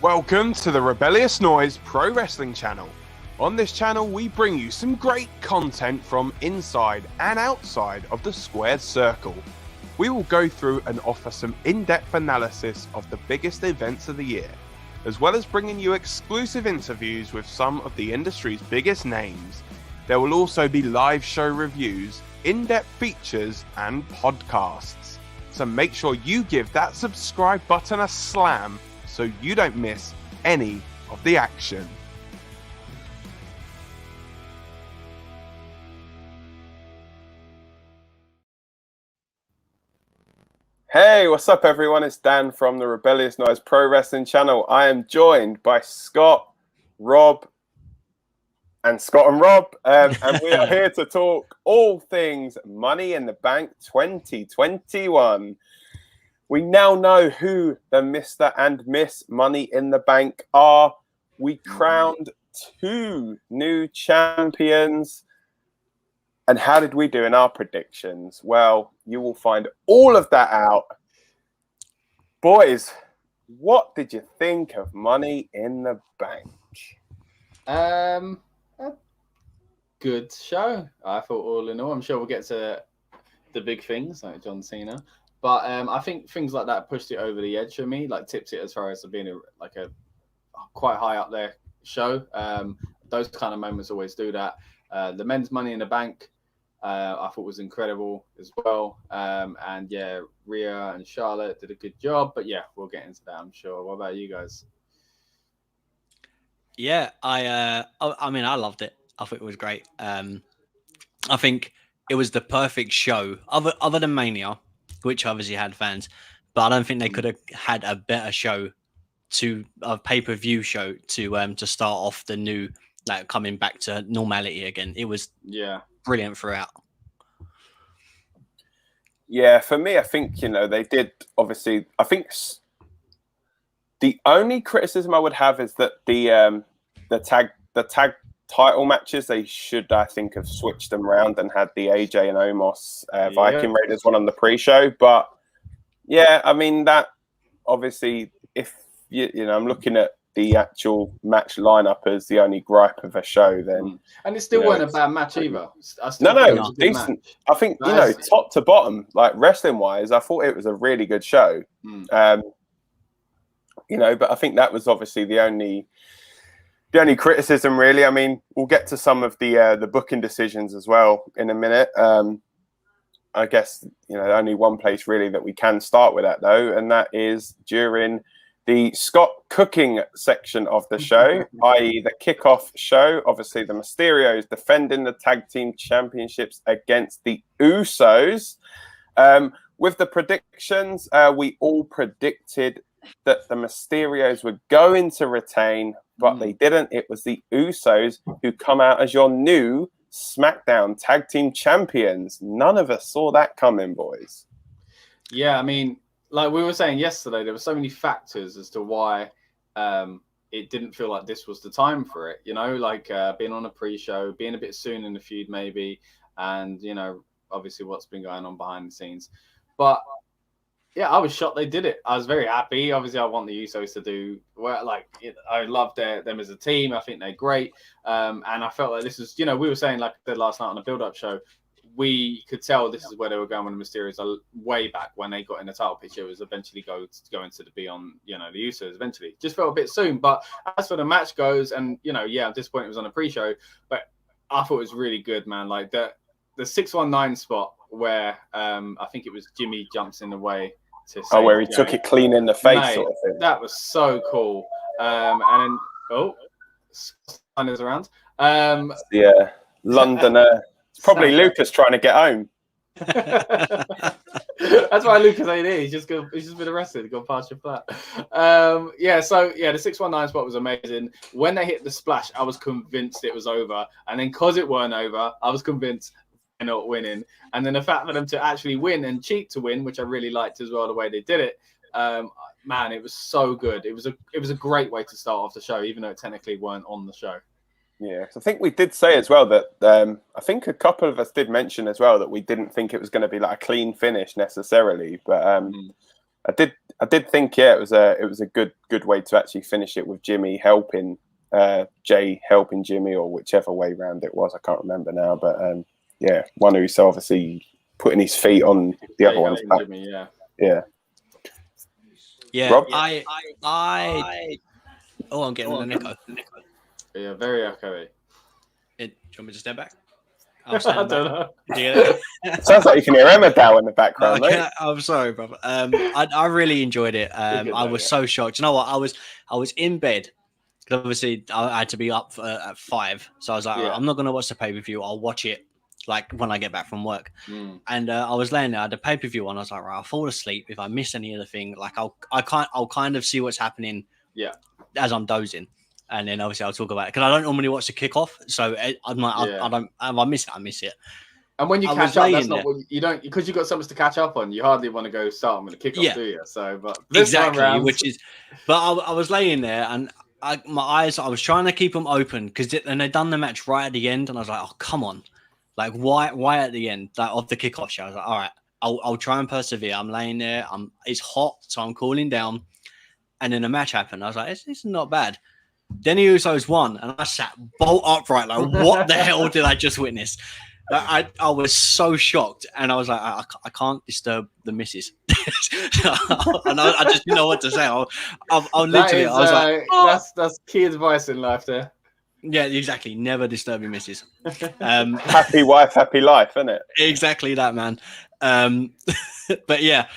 Welcome to the Rebellious Noise Pro Wrestling channel. On this channel, we bring you some great content from inside and outside of the squared circle. We will go through and offer some in-depth analysis of the biggest events of the year, as well as bringing you exclusive interviews with some of the industry's biggest names. There will also be live show reviews, in-depth features, and podcasts. So make sure you give that subscribe button a slam so you don't miss any of the action. Hey, what's up everyone? It's Dan from the Rebellious Noise Pro Wrestling channel. I am joined by Scott, Rob, and Rob, and we are here to talk all things Money in the Bank 2021. We now know who the Mr. and Miss Money in the Bank are. We crowned 2 new champions. And how did we do in our predictions? Well, you will find all of that out. Boys, what did you think of Money in the Bank? A good show, I thought, all in all. I'm sure we'll get to the big things like John Cena. But I think things like that pushed it over the edge for me, like tips it as far as being a quite high up there show. Those kind of moments always do that. The men's Money in the Bank, I thought was incredible as well. And yeah, Rhea and Charlotte did a good job. But yeah, we'll get into that, I'm sure. What about you guys? Yeah, I mean, I loved it. I thought it was great. I think it was the perfect show, other than Mania, which obviously had fans, but I don't think they could have had a better show, a pay-per-view show to start off the new, like, coming back to normality again. It was brilliant throughout. Yeah, for me, I think, they did, obviously, I think the only criticism I would have is that the tag title matches, they should, I think, have switched them around and had the AJ and Omos Viking Raiders one on the pre-show. But yeah, I mean, that obviously, if I'm looking at the actual match lineup as the only gripe of a show, then and it still wasn't a bad match either. No, it was decent. Match. I think top to bottom, like wrestling wise, I thought it was a really good show. But I think that was obviously the only criticism, really. I mean, we'll get to some of the booking decisions as well in a minute. I guess only one place really that we can start with that though, and that is during the Scott cooking section of the show, i.e. the kickoff show. Obviously, the Mysterios defending the tag team championships against the Usos. With the predictions, we all predicted that the Mysterios were going to retain, but they didn't. It was the Usos who come out as your new SmackDown tag team champions. None of us saw that coming, boys. Yeah, I mean, like we were saying yesterday, there were so many factors as to why it didn't feel like this was the time for it. Like being on a pre-show, being a bit soon in the feud maybe, and, obviously what's been going on behind the scenes. But yeah, I was shocked they did it. I was very happy. Obviously, I want the Usos to do well. I love them as a team. I think they're great. And I felt like this is, we were saying, like I said last night on the build-up show, we could tell this is where they were going with the Mysterios way back when they got in the title picture. It was eventually going to be on, the Usos eventually. Just felt a bit soon. But as for the match goes, and, I'm disappointed it was on a pre-show, but I thought it was really good, man. Like the 619 spot where I think it was Jimmy jumps in the way. Where he took it clean in the face, mate, sort of thing. That was so cool. And then, Sanders around. Londoner. It's probably Lucas trying to get home. That's why Lucas ain't here. He's just been arrested. Gone past your flat. The 619 spot was amazing. When they hit the splash, I was convinced it was over. And then because it weren't over, I was convinced they're not winning. And then the fact for them to actually win and cheat to win, which I really liked as well, the way they did it. Man, it was so good. It was a great way to start off the show, even though it technically weren't on the show. Yeah, I think we did say as well that I think a couple of us did mention as well that we didn't think it was going to be like a clean finish necessarily, but did think, it was a good way to actually finish it with Jimmy helping Jay helping Jimmy, or whichever way round it was. I can't remember now, but one Uso obviously putting his feet on the other one's back. Jimmy, yeah. Rob? I'm getting an echo. Yeah, very echoey. Do you want me to step back? I don't know. Yeah. Sounds like you can hear Emma Dow in the background, mate. I'm sorry, brother. I really enjoyed it. I was so shocked. You know what? I was in bed because obviously I had to be up at 5, so I was like, I'm not gonna watch the pay-per-view. I'll watch it like when I get back from work. And I was laying there, I had the pay-per-view on. I was like, right, I'll fall asleep if I miss any of the thing. Like I'll kind of see what's happening. Yeah. As I'm dozing. And then obviously I'll talk about it because I don't normally watch the kickoff, so I'm like, I don't. If I miss it, I miss it. And when you catch up, that's not what you don't, because you've got something to catch up on. You hardly want to go start with the kickoff, do you? So, but this exactly, time round... but I was laying there and my eyes, I was trying to keep them open because and they done the match right at the end, and I was like, oh come on, like why at the end of the kickoff show? I was like, all right, I'll try and persevere. I'm laying there, it's hot, so I'm cooling down, and then the match happened. I was like, this is not bad. Then the Usos won, and I sat bolt upright, like, what the hell did I just witness? I was so shocked, and I was like, I can't disturb the missus. And I just didn't know what to say. I'll literally, I was like, that's key advice in life there. Yeah, exactly. Never disturb your missus. Happy wife, happy life, isn't it? Exactly that, man. But yeah,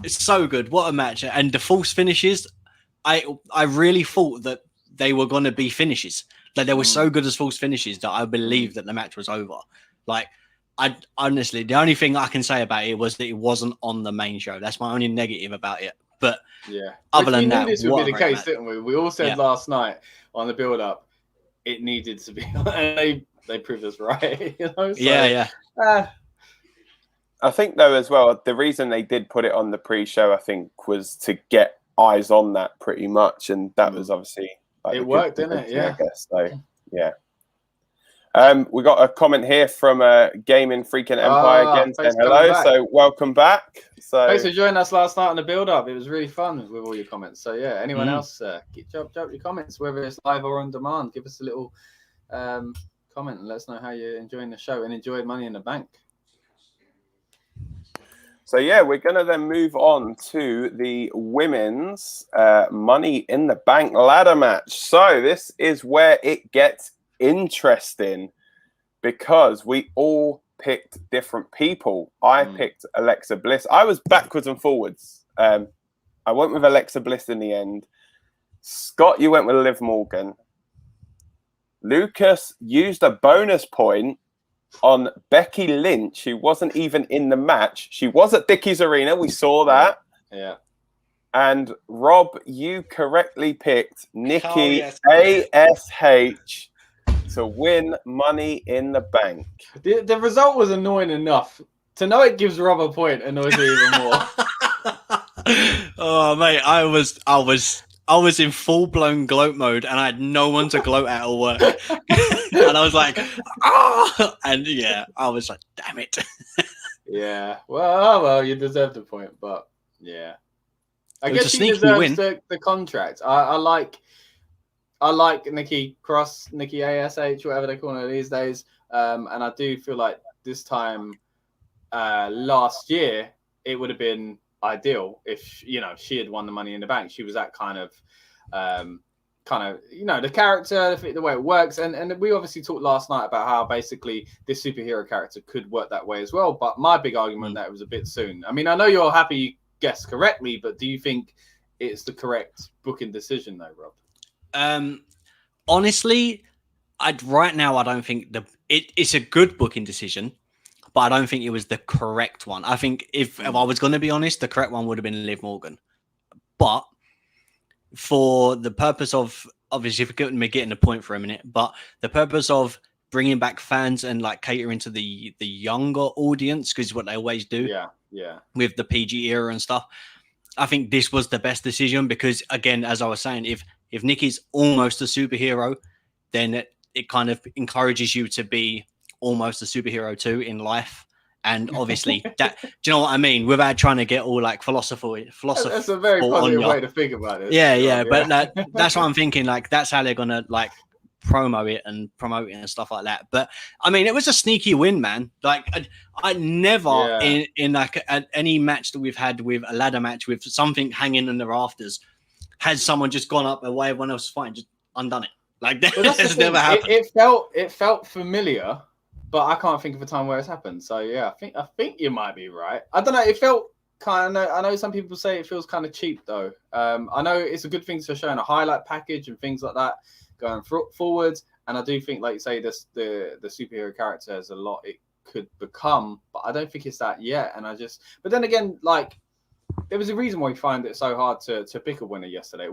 it's so good. What a match. And the false finishes, I really thought that they were going to be finishes. Like they were so good as false finishes that I believed that the match was over. Like, I honestly, the only thing I can say about it was that it wasn't on the main show. That's my only negative about it. But other than that, this would be the case, didn't we? We all said last night on the build-up it needed to be, and they proved us right. You know? So, I think though as well, the reason they did put it on the pre-show, I think, was to get eyes on that pretty much, and that was obviously. It worked, didn't it? Yeah. I guess so. Yeah. We got a comment here from Gaming Freaking Empire again saying hello. So welcome back. So thanks for joining us last night on the build-up. It was really fun with all your comments. So yeah, anyone else, drop your comments, whether it's live or on demand. Give us a little comment and let us know how you're enjoying the show and enjoyed Money in the Bank. So yeah, we're going to then move on to the women's Money in the Bank ladder match. So this is where it gets interesting because we all picked different people. I picked Alexa Bliss. I was backwards and forwards. I went with Alexa Bliss in the end. Scott, you went with Liv Morgan. Lucas used a bonus point on Becky Lynch, who wasn't even in the match. She was at Dickie's Arena. We saw that. Yeah. And Rob, you correctly picked Nikki ASH to win Money in the Bank. The result was annoying enough. To know it gives Rob a point annoys me even more. Oh, mate, I was in full-blown gloat mode, and I had no one to gloat at or work. And I was like, oh! And yeah, I was like, damn it. Yeah. Well, you deserve the point, but yeah. I guess she deserves the contract. I like Nikki Cross, Nikki ASH, whatever they call her these days. And I do feel like this time last year, it would have been ideal if she had won the Money in the Bank. She was that kind of the character, the way it works, and we obviously talked last night about how basically this superhero character could work that way as well. But my big argument that it was a bit soon. I mean, I know you're happy you guessed correctly, but do you think it's the correct booking decision though, Rob? Honestly, right now I don't think it's a good booking decision. But I don't think it was the correct one. I think if I was going to be honest, the correct one would have been Liv Morgan. But for the purpose of, obviously, forget me getting the point for a minute, but the purpose of bringing back fans and like catering to the younger audience, because what they always do with the PG era and stuff, I think this was the best decision because, again, as I was saying, if Nikki's almost a superhero, then it kind of encourages you to be almost a superhero too in life And obviously, that, do you know what I mean? Without trying to get all like philosophical. That's a very positive way to think about it. Yeah. But that's what I'm thinking. Like, that's how they're gonna like promote it and stuff like that. But I mean, it was a sneaky win, man. Like, I never in like any match that we've had with a ladder match with something hanging in the rafters, has someone just gone up and while everyone else is fighting, just undone it. Like, that's never happened. It felt familiar, but I can't think of a time where it's happened. So yeah, I think you might be right. I don't know. It felt kind of. I know some people say it feels kind of cheap though. I know it's a good thing to show in a highlight package and things like that going forwards. And I do think, like you say, the superhero character has a lot it could become, but I don't think it's that yet. And but then again, like, there was a reason why we find it so hard to pick a winner yesterday.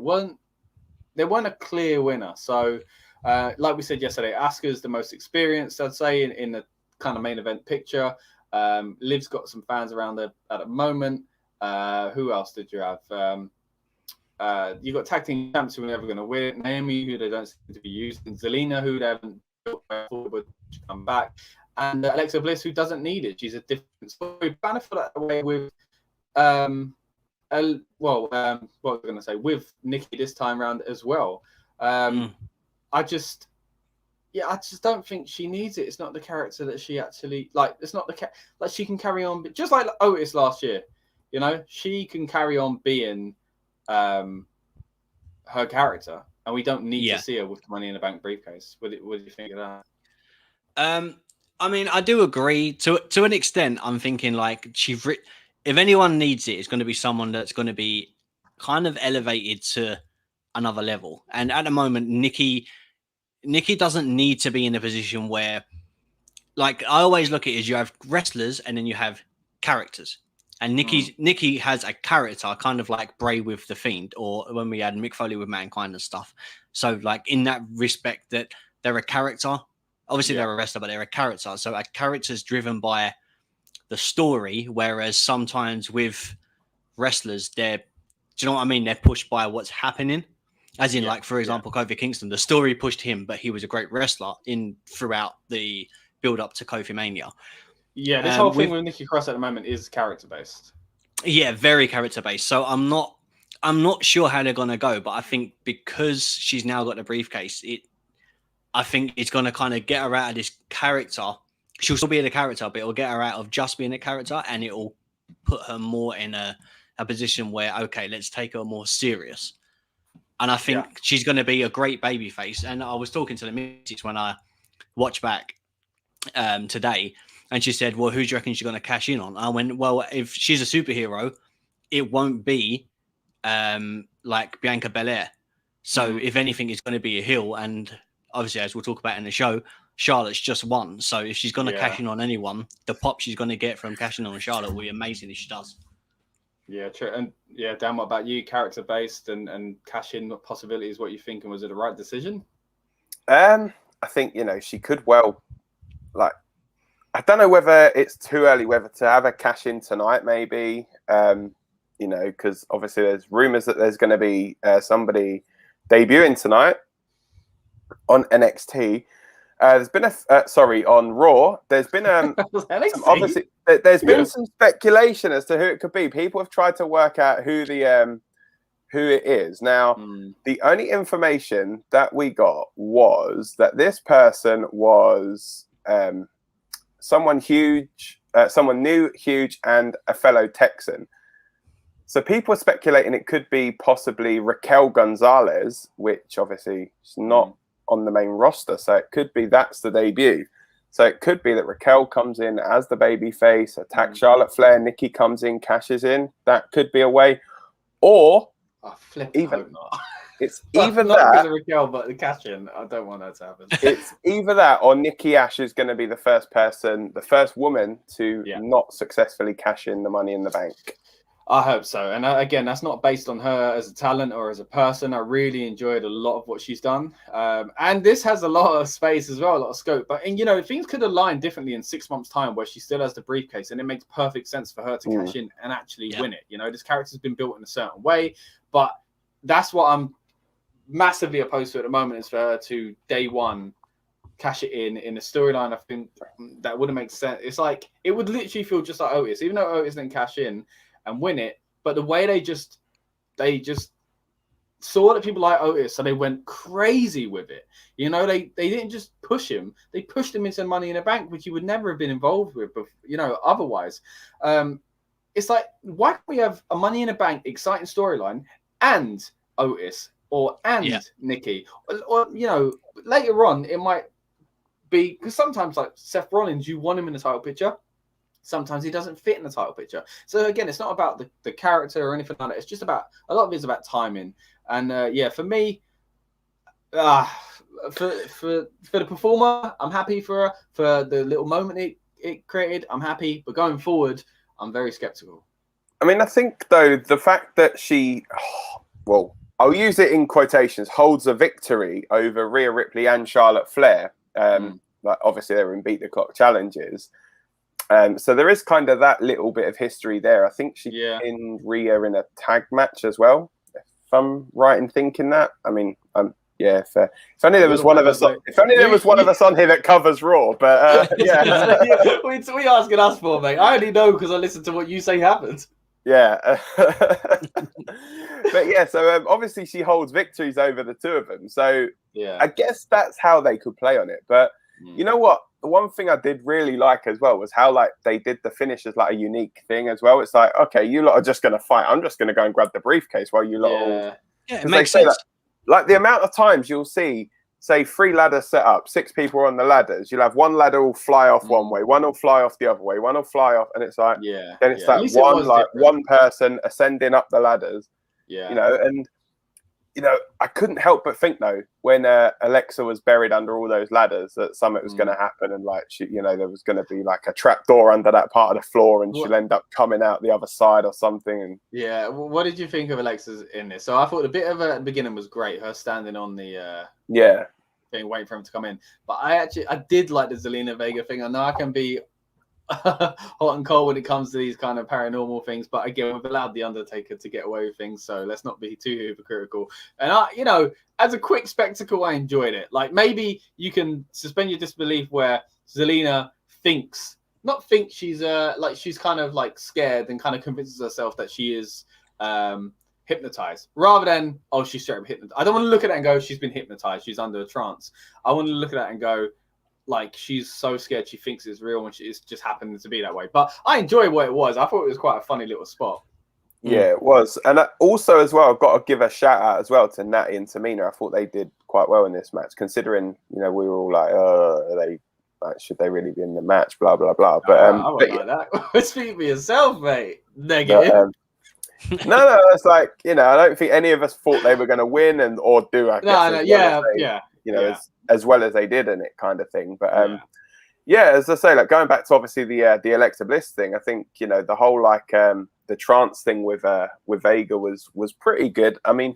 There weren't a clear winner. So, like we said yesterday, Asuka's the most experienced, I'd say, in the kind of main event picture. Liv's got some fans around there at the moment. Who else did you have? You got tag team champs who are never going to win. Naomi, who they don't seem to be using. Zelina, who they haven't built forward to come back. And Alexa Bliss, who doesn't need it. She's a different story. Kind of feel that way with what was I going to say, with Nikki this time round as well. I just don't think she needs it. It's not the character that she actually like. It's not the like she can carry on, just like Otis last year. You know, she can carry on being her character, and we don't need to see her with the Money in the Bank briefcase. What do you think of that? I mean, I do agree to an extent. I'm thinking like if anyone needs it, it's going to be someone that's going to be kind of elevated to another level. And at the moment, Nikki doesn't need to be in a position where, like, I always look at it as you have wrestlers and then you have characters. And Nikki has a character, kind of like Bray with The Fiend, or when we had Mick Foley with Mankind and stuff. So, like, in that respect, that they're a character. Obviously, they're a wrestler, but they're a character. So, a character's driven by the story, whereas sometimes with wrestlers, do you know what I mean? They're pushed by what's happening. As in, like, for example, Kofi Kingston, the story pushed him, but he was a great wrestler throughout the build up to Kofi Mania. Yeah, this whole thing with Nikki Cross at the moment is character based. Yeah, very character based. So I'm not sure how they're gonna go, but I think because she's now got the briefcase, I think it's gonna kind of get her out of this character. She'll still be the character, but it'll get her out of just being a character, and it'll put her more in a position where, okay, let's take her more serious. And I think she's going to be a great babyface. And I was talking to the missus when I watched back today, and she said, well, who do you reckon she's going to cash in on? I went, well, if she's a superhero, it won't be like Bianca Belair. So if anything, it's going to be a heel. And obviously, as we'll talk about in the show, Charlotte's just won. So if she's going to cash in on anyone, the pop she's going to get from cashing on Charlotte will be amazing if she does. Yeah, true. And Dan, what about you? Character based and cash in possibilities. What you think? And was it the right decision? I think, she could well, like, I don't know whether it's too early, whether to have a cash in tonight, maybe, because obviously there's rumors that there's going to be somebody debuting tonight on NXT. There's been on Raw. There's been some speculation as to who it could be. People have tried to work out who it is. Now, the only information that we got was that this person was someone huge, someone new, huge, and a fellow Texan. So people are speculating it could be possibly Raquel Gonzalez, which obviously is not on the main roster, so it could be that's the debut. So it could be that Raquel comes in as the baby face, attacks Charlotte Flair, Nikki comes in, cashes in. That could be a way. Or even not. It's either that Raquel, but the cash in. I don't want that to happen. It's either that or Nikki Ash is going to be the first woman to not successfully cash in the Money in the Bank. I hope so. And again, that's not based on her as a talent or as a person. I really enjoyed a lot of what she's done. And this has a lot of space as well, a lot of scope. But, things could align differently in 6 months' time where she still has the briefcase. And it makes perfect sense for her to cash in and actually win it. This character's been built in a certain way. But that's what I'm massively opposed to at the moment, is for her to day one cash it in a storyline. I think that wouldn't make sense. It's like it would literally feel just like Otis, even though Otis didn't cash in and win it. But the way they just saw that people like Otis, so they went crazy with it. You know, they didn't just push him; they pushed him into Money in the Bank, which he would never have been involved with. But you know, otherwise, it's like, why can't we have a Money in the Bank exciting storyline and Otis and Nikki, or you know, later on it might be, because sometimes like Seth Rollins, you want him in the title picture. Sometimes he doesn't fit in the title picture. So again, it's not about the character or anything like that. It's just about, a lot of it is about timing. And for me, for the performer, I'm happy for her. For the little moment it created, I'm happy. But going forward, I'm very skeptical. I mean, I think though the fact that she, well, I'll use it in quotations, holds a victory over Rhea Ripley and Charlotte Flair. Like obviously they were in beat the clock challenges. So there is kind of that little bit of history there. I think she pinned Rhea in a tag match as well, if I'm right in thinking that. I mean, fair. If only there was one of us. If only there was one of us on here that covers Raw. But we asking us for, mate. I only know because I listen to what you say happens. Yeah. But yeah, so obviously she holds victories over the two of them. So I guess that's how they could play on it. But you know what? The one thing I did really like as well was how like they did the finish as like a unique thing as well. It's like, okay, you lot are just going to fight. I'm just going to go and grab the briefcase while you lot are all... Yeah, it makes sense. That, like the amount of times you'll see, say 3 ladders set up, 6 people are on the ladders. You'll have one ladder will fly off one way, one will fly off the other way, one will fly off, and it's like, then it's that one person ascending up the ladders. Yeah, you know, and you know, I couldn't help but think though, when Alexa was buried under all those ladders, that something was going to happen, and like she, you know, there was going to be like a trap door under that part of the floor, and she'll end up coming out the other side or something. And what did you think of Alexa's in this? So I thought the bit of the beginning was great, her standing on the thing, waiting for him to come in. But I did like the Zelina Vega thing. I know I can be hot and cold when it comes to these kind of paranormal things, but again, we've allowed the Undertaker to get away with things, so let's not be too hypocritical. And I, you know, as a quick spectacle, I enjoyed it. Like maybe you can suspend your disbelief where Zelina thinks she's like she's kind of like scared and kind of convinces herself that she is hypnotized, rather than she's straight up hypnotized. I don't want to look at it and go she's been hypnotized, she's under a trance. I want to look at that and go, like, she's so scared she thinks it's real when it's just happening to be that way. But I enjoy what it was. I thought it was quite a funny little spot. Yeah, it was. And also as well, I've got to give a shout out as well to Natty and Tamina. I thought they did quite well in this match, considering, you know, we were all like, should they really be in the match? Blah, blah, blah. But I wouldn't like that. Speak for yourself, mate. Negative. But, no, it's like, you know, I don't think any of us thought they were going to win or do, I guess. You know, as well as they did in it, kind of thing. But as I say, like going back to obviously the Alexa Bliss thing, I think, you know, the whole like the trance thing with Vega was pretty good. I mean,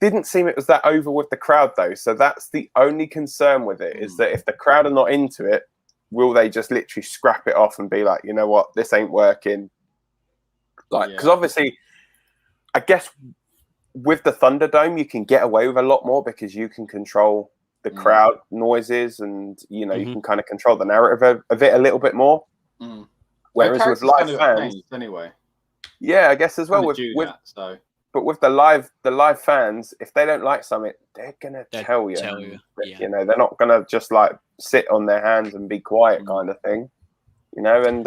didn't seem it was that over with the crowd though. So that's the only concern with it, is that if the crowd are not into it, will they just literally scrap it off and be like, you know what, this ain't working? Like, because obviously, I guess with the Thunderdome, you can get away with a lot more because you can control the crowd noises, and you know you can kind of control the narrative of it a little bit more. Whereas with live fans, anyway, I guess as well but with the live fans, if they don't like something, they're gonna tell you. You know, they're not gonna just like sit on their hands and be quiet, kind of thing. You know, and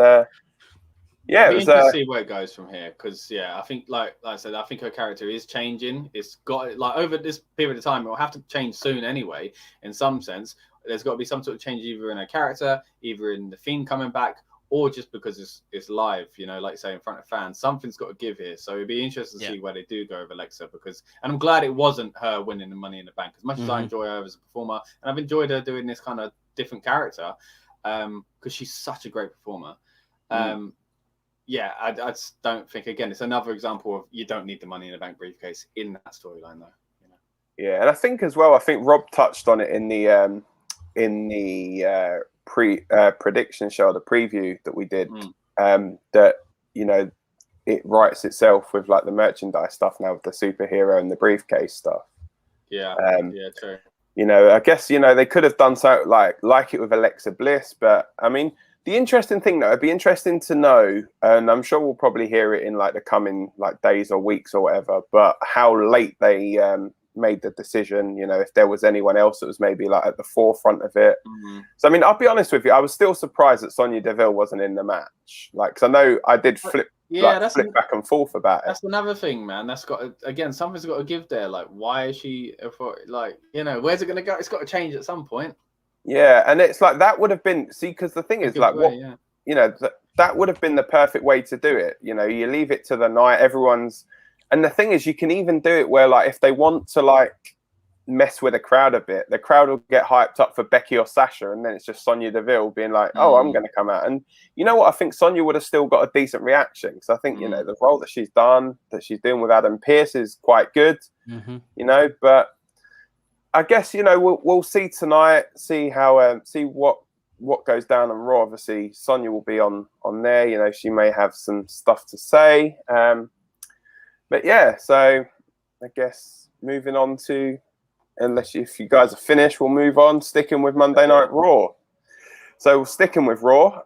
it was to see where it goes from here, because I think like I said, I think her character is changing. It's got like over this period of time, it will have to change soon anyway. In some sense, there's got to be some sort of change either in her character, either in the Fiend coming back, or just because it's live. You know, like you say, in front of fans, something's got to give here. So it'd be interesting to see where they do go with Alexa, and I'm glad it wasn't her winning the Money in the Bank. As much as I enjoy her as a performer, and I've enjoyed her doing this kind of different character, because she's such a great performer. I just don't think, again, it's another example of you don't need the Money in the Bank briefcase in that storyline, though. You know? Yeah, and I think as well, I think Rob touched on it in the prediction show, the preview that we did, that, you know, it writes itself with like the merchandise stuff now with the superhero and the briefcase stuff. Yeah, true. I guess, they could have done so like it with Alexa Bliss. But I mean, the interesting thing, though, it'd be interesting to know, and I'm sure we'll probably hear it in like the coming like days or weeks or whatever, but how late they made the decision, if there was anyone else that was maybe like at the forefront of it. So, I mean, I'll be honest with you, I was still surprised that Sonya Deville wasn't in the match. Like, because I know I did flip back and forth about it. That's another thing, man. That's something's got to give there. Like, why is she, where's it going to go? It's got to change at some point. Yeah, and it's like that would have been, because the thing is, like, that would have been the perfect way to do it. You leave it to the night, and the thing is, you can even do it where, like, if they want to, like, mess with the crowd a bit, the crowd will get hyped up for Becky or Sasha, and then it's just Sonya Deville being like, oh, I'm going to come out. And you know what? I think Sonya would have still got a decent reaction, because I think, the role that she's doing with Adam Pearce is quite good, but I guess, we'll see tonight, see how, see what goes down on Raw. Obviously, Sonya will be on there. She may have some stuff to say. But yeah, so I guess moving on to, if you guys are finished, we'll move on, sticking with Monday Night Raw. So sticking with Raw,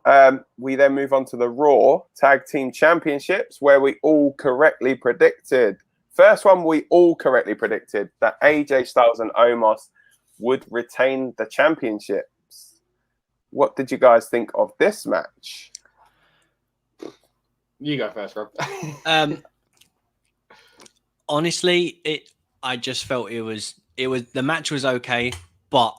we then move on to the Raw Tag Team Championships, where we all correctly predicted. First one, we all correctly predicted that AJ Styles and Omos would retain the championships. What did you guys think of this match? You go first, Rob. Honestly, I just felt the match was okay, but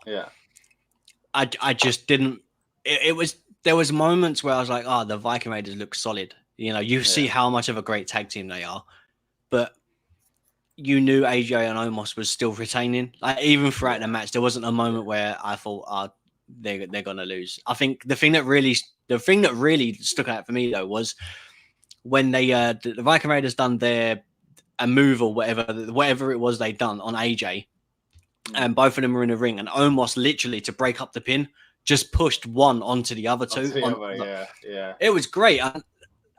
I just didn't. There was moments where I was like, the Viking Raiders look solid. You see how much of a great tag team they are, but you knew AJ and Omos was still retaining. Like, even throughout the match, there wasn't a moment where I thought, they're gonna lose. I think the thing that really stuck out for me, though, was when they the Viking Raiders done a move or whatever it was they'd done on AJ, and both of them were in the ring, and Omos literally, to break up the pin, just pushed one onto the other two. It was great.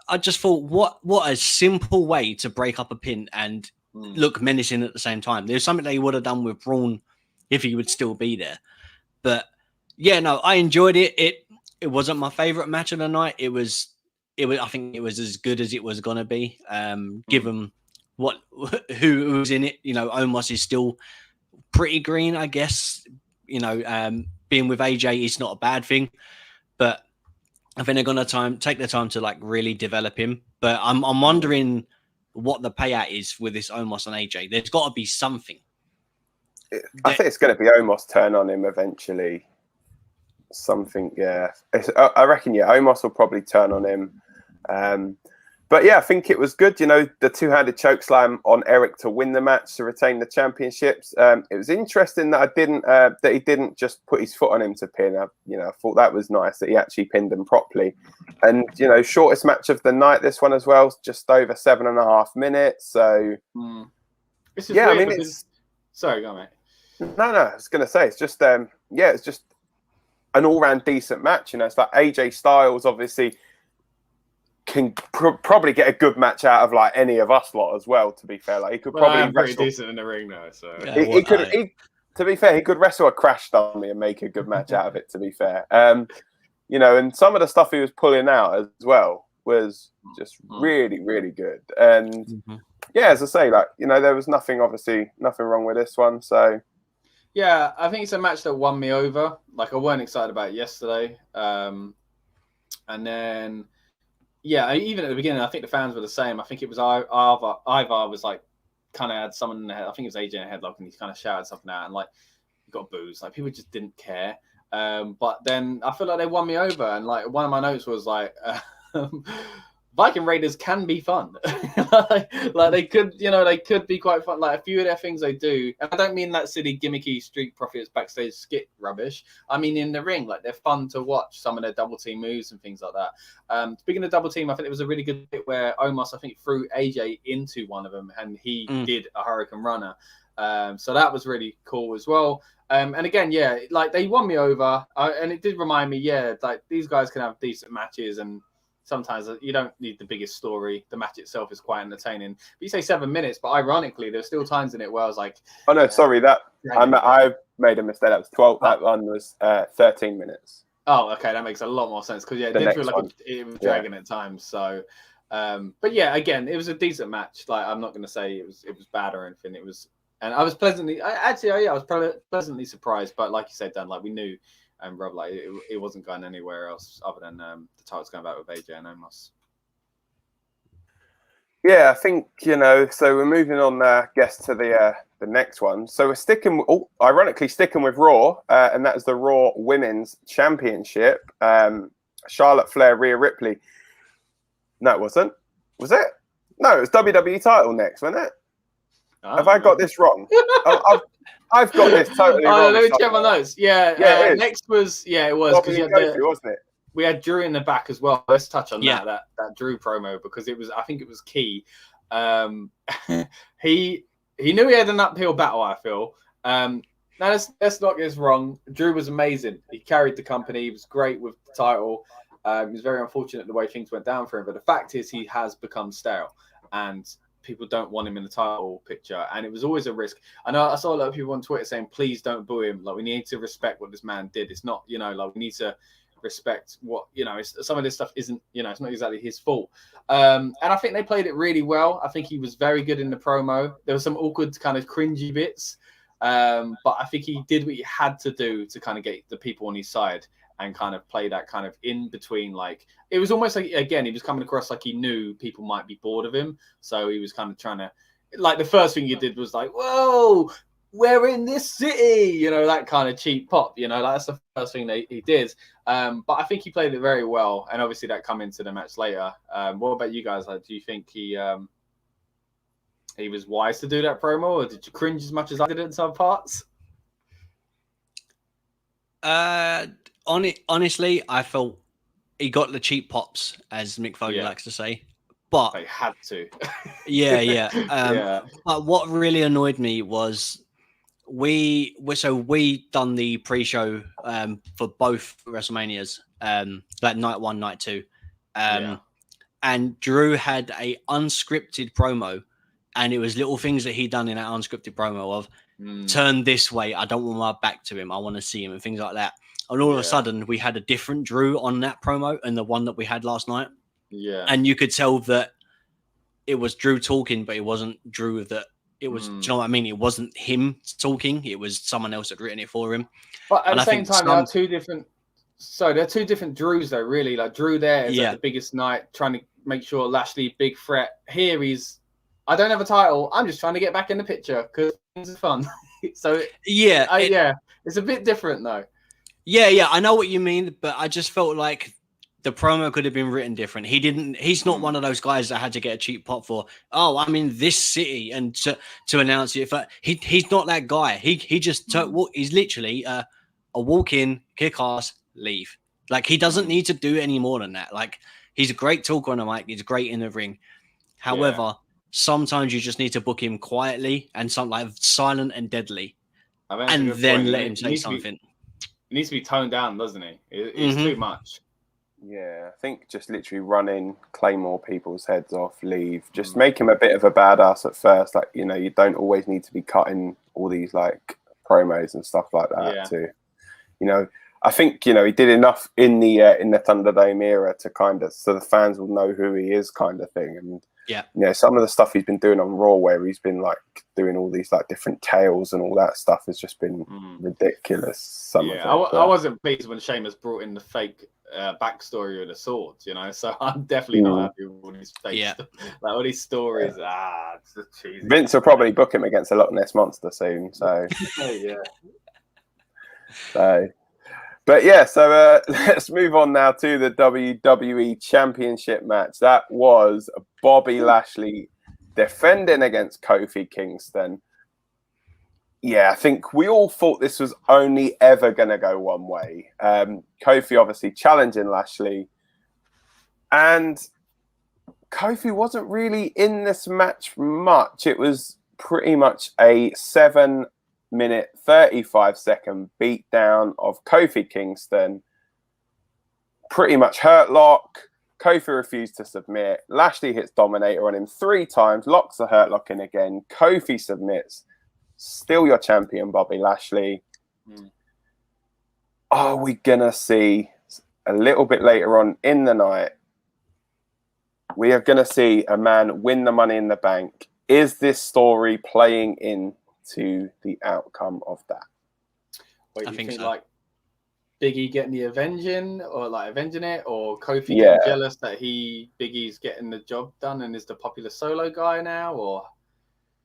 I just thought, what a simple way to break up a pin and look menacing at the same time. There's something they would have done with Braun if he would still be there. But yeah, no, I enjoyed it. It wasn't my favorite match of the night. It was. I think it was as good as it was gonna be. Given who was in it, Omos is still pretty green, I guess. Being with AJ is not a bad thing, but I think they're gonna take their time to like really develop him. But I'm wondering what the payout is with this Omos and AJ. There's got to be something. I think it's going to be Omos turn on him eventually. Something, yeah. I reckon, Omos will probably turn on him. But yeah, I think it was good. The two-handed chokeslam on Eric to win the match to retain the championships. It was interesting that he didn't just put his foot on him to pin. I thought that was nice that he actually pinned him properly. And shortest match of the night, this one as well, just over 7.5 minutes. So this is weird because... Sorry, go on, mate. No, I was gonna say it's just it's just an all-round decent match. It's like AJ Styles obviously can probably get a good match out of like any of us lot as well. To be fair, like he could probably pretty decent in the ring though. So to be fair, he could wrestle a crash dummy and make a good match out of it. To be fair, and some of the stuff he was pulling out as well was just really, really good. And as I say, like there was nothing wrong with this one. So yeah, I think it's a match that won me over. Like I weren't excited about it yesterday, and then. Yeah, even at the beginning, I think the fans were the same. I think it was Ivar was like kind of had someone in the head. I think it was AJ in a headlock, and he kind of shouted something out, and like he got boos. Like people just didn't care. But then I feel like they won me over, and like one of my notes was like, Viking Raiders can be fun. like they could, they could be quite fun. Like a few of their things they do, and I don't mean that silly gimmicky Street Profits backstage skit rubbish. I mean in the ring, like they're fun to watch. Some of their double team moves and things like that. Speaking of double team, I think it was a really good bit where Omos, I think, threw AJ into one of them, and he did a Hurricane Runner. So that was really cool as well. And again, like they won me over, and it did remind me, like these guys can have decent matches and. sometimes you don't need the biggest story. The match itself is quite entertaining. But you say 7 minutes, but ironically, there's still times in it where I was like, oh no, sorry, I made a mistake. That was 12. That one was 13 minutes. Oh, okay, that makes a lot more sense because it did feel like it was dragging at times. So, but yeah, again, it was a decent match. Like, I'm not going to say it was bad or anything. It was, and I was pleasantly surprised. But like you said, Dan, like we knew, and Rob, like it wasn't going anywhere else other than the titles going back with AJ and Omos. Yeah, I think, so we're moving on, guess, to the next one. So we're ironically sticking with Raw, and that is the Raw Women's Championship. Charlotte Flair, Rhea Ripley. No, it wasn't. Was it? No, it was WWE title next, wasn't it? Have I got this wrong? I've got this totally wrong. Let me check my notes. Yeah, next was, it was. Because wasn't it? We had Drew in the back as well. Let's touch on that Drew promo because I think it was key. He knew he had an uphill battle, I feel. Now let's not get this wrong. Drew was amazing. He carried the company. He was great with the title. It was very unfortunate the way things went down for him. But the fact is he has become stale and people don't want him in the title picture. And it was always a risk. I know I saw a lot of people on Twitter saying, please don't boo him. Like, we need to respect what this man did. It's not, like we need to respect what some of this stuff isn't, it's not exactly his fault, and I think they played it really well. I think he was very good in the promo. There was some awkward kind of cringy bits, but I think he did what he had to do to kind of get the people on his side and kind of play that kind of in between. Like, it was almost like, again, he was coming across like he knew people might be bored of him, so he was kind of trying to, like, the first thing he did was like, whoa, we're in this city, that kind of cheap pop, that's the first thing that he did. But I think he played it very well, and obviously that come into the match later. What about you guys? Like, do you think he was wise to do that promo, or did you cringe as much as I did in some parts? Honestly, I felt he got the cheap pops, as Mick Foley likes to say. But they had to. But what really annoyed me was we done the pre-show for both WrestleManias, like night 1, night 2, and Drew had a unscripted promo, and it was little things that he done in that unscripted promo of turn this way, I don't want my back to him, I want to see him, and things like that. And all of a sudden, we had a different Drew on that promo and the one that we had last night. Yeah, and you could tell that it was Drew talking, but it wasn't Drew that. It was, do you know what I mean? It wasn't him talking. It was someone else that had written it for him. But at the same time, there are two different. So there are two different Drews, though. Really, like Drew there is like the biggest night, trying to make sure Lashley big threat. Here he's, I don't have a title. I'm just trying to get back in the picture because it's fun. So it's a bit different though. Yeah, I know what you mean, but I just felt like the promo could have been written different. He's not one of those guys that had to get a cheap pop for, I'm in this city and to announce it. He's not that guy. He just he's literally a walk in, kick ass, leave. Like, he doesn't need to do any more than that. Like, he's a great talker on the mic. He's great in the ring. However, sometimes you just need to book him quietly and something like silent and deadly, and then let him say something. He needs to be toned down, doesn't he? It's too much. Yeah, I think just literally run in, claymore people's heads off, leave. Just make him a bit of a badass at first. Like, you don't always need to be cutting all these like promos and stuff like that too. I think, he did enough in the Thunderdome era to kind of, so the fans will know who he is, kind of thing. And some of the stuff he's been doing on Raw, where he's been like doing all these like different tales and all that stuff, has just been ridiculous. I wasn't pleased when Sheamus brought in the fake backstory of the swords, so I'm definitely not happy with all these fake stuff. Like all these stories. It's just cheesy. Vince will probably book him against a Loch Ness Monster soon, so But so let's move on now to the WWE Championship match. That was Bobby Lashley defending against Kofi Kingston. Yeah, I think we all thought this was only ever going to go one way. Kofi obviously challenging Lashley. And Kofi wasn't really in this match much. It was pretty much a 7-minute, 35-second beatdown of Kofi Kingston. Pretty much hurt lock. Kofi refused to submit. Lashley hits Dominator on him 3 times, locks the Hurt Lock in again. Kofi submits. Still your champion, Bobby Lashley. Are we going to see a little bit later on in the night, we are going to see a man win the Money in the Bank? Is this story playing into the outcome of that? Wait, I you think so. like Big E getting the avenging it, or Kofi getting jealous that Big E's getting the job done and is the popular solo guy now, or?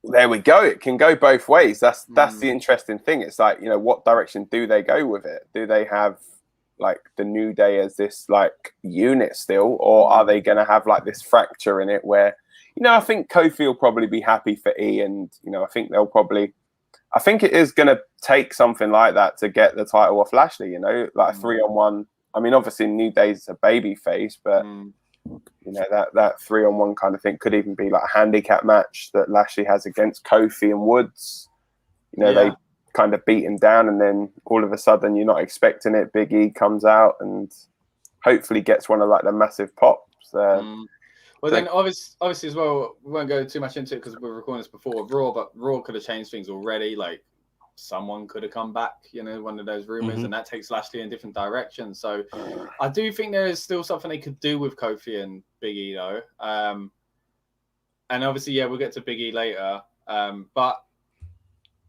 There we go. It can go both ways. That's the interesting thing. It's like, you know, what direction do they go with it? Do they have like the New Day as this like unit still, or are they going to have like this fracture in it where, you know, I think Kofi will probably be happy for E, and you know, I think it is going to take something like that to get the title off Lashley, you know, like a 3-on-1. I mean, obviously New Day's a baby face, but you know, that 3-on-1 kind of thing could even be like a handicap match that Lashley has against Kofi and Woods. You know, they kind of beat him down, and then all of a sudden you're not expecting it. Big E comes out and hopefully gets one of like the massive pops. Well, then obviously as well, we won't go too much into it because we're recording this before Raw, but Raw could have changed things already. Like someone could have come back, you know, one of those rumors, and that takes Lashley in different directions. So I do think there is still something they could do with Kofi and Big E though. And obviously, we'll get to Big E later. But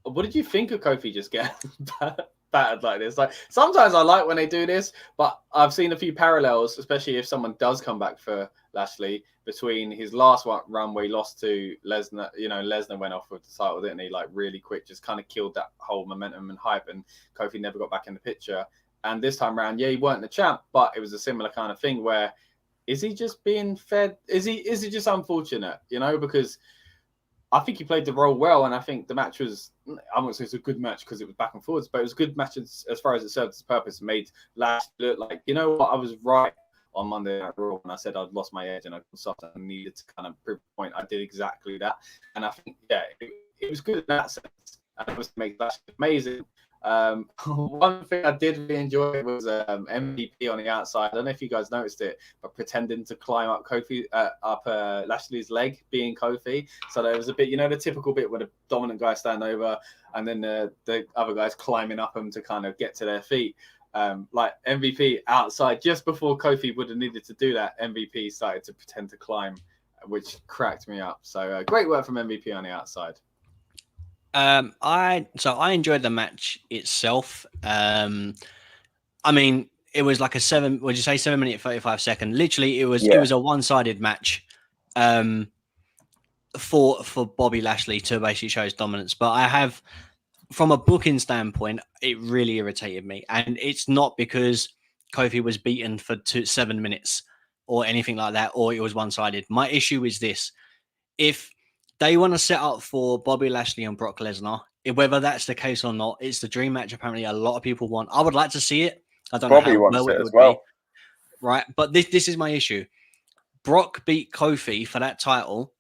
what did you think of Kofi just getting battered like this? Like sometimes I like when they do this, but I've seen a few parallels, especially if someone does come back for Lashley, between his last run where he lost to Lesnar. You know, Lesnar went off with the title, didn't he? Like really quick, just kind of killed that whole momentum and hype, and Kofi never got back in the picture. And this time around, he weren't the champ, but it was a similar kind of thing where, is he just being fed? Is he just unfortunate, you know? Because I think he played the role well, and I think the match was, I won't say it's a good match because it was back and forwards, but it was a good match as far as it served its purpose and made Lashley look like, you know what, I was right on Monday Night Raw when I said I'd lost my edge and I was soft and needed to kind of prove the point. I did exactly that. And I think, it was good in that sense. And it was make Lashley amazing. One thing I did really enjoy was MVP on the outside. I don't know if you guys noticed it, but pretending to climb up Lashley's leg, being Kofi. So there was a bit, you know, the typical bit where the dominant guy stand over and then the other guys climbing up them to kind of get to their feet. Like MVP outside, just before Kofi would have needed to do that, MVP started to pretend to climb, which cracked me up. So great work from MVP on the outside. I enjoyed the match itself. I mean, it was like a 7-minute 35-second. Literally, it was a one-sided match for Bobby Lashley to basically show his dominance. But I have, from a booking standpoint, it really irritated me, and it's not because Kofi was beaten for 7 minutes or anything like that, or it was one-sided. My issue is this: if they want to set up for Bobby Lashley and Brock Lesnar, whether that's the case or not, it's the dream match apparently a lot of people want. I would like to see it. I don't know how well it would be. Right, but this is my issue. Brock beat Kofi for that title,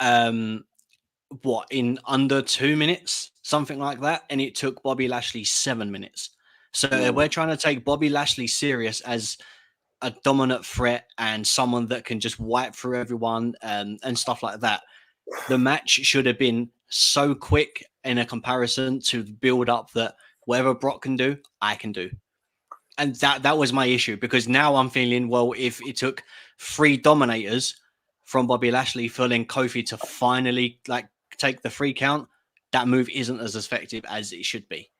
in under 2 minutes, something like that, and it took Bobby Lashley 7 minutes. So we're trying to take Bobby Lashley serious as a dominant threat and someone that can just wipe through everyone and stuff like that. The match should have been so quick in a comparison to build up that whatever Brock can do, I can do. And that was my issue, because now I'm feeling, well, if it took 3 dominators from Bobby Lashley for then Kofi to finally like take the 3 count, that move isn't as effective as it should be.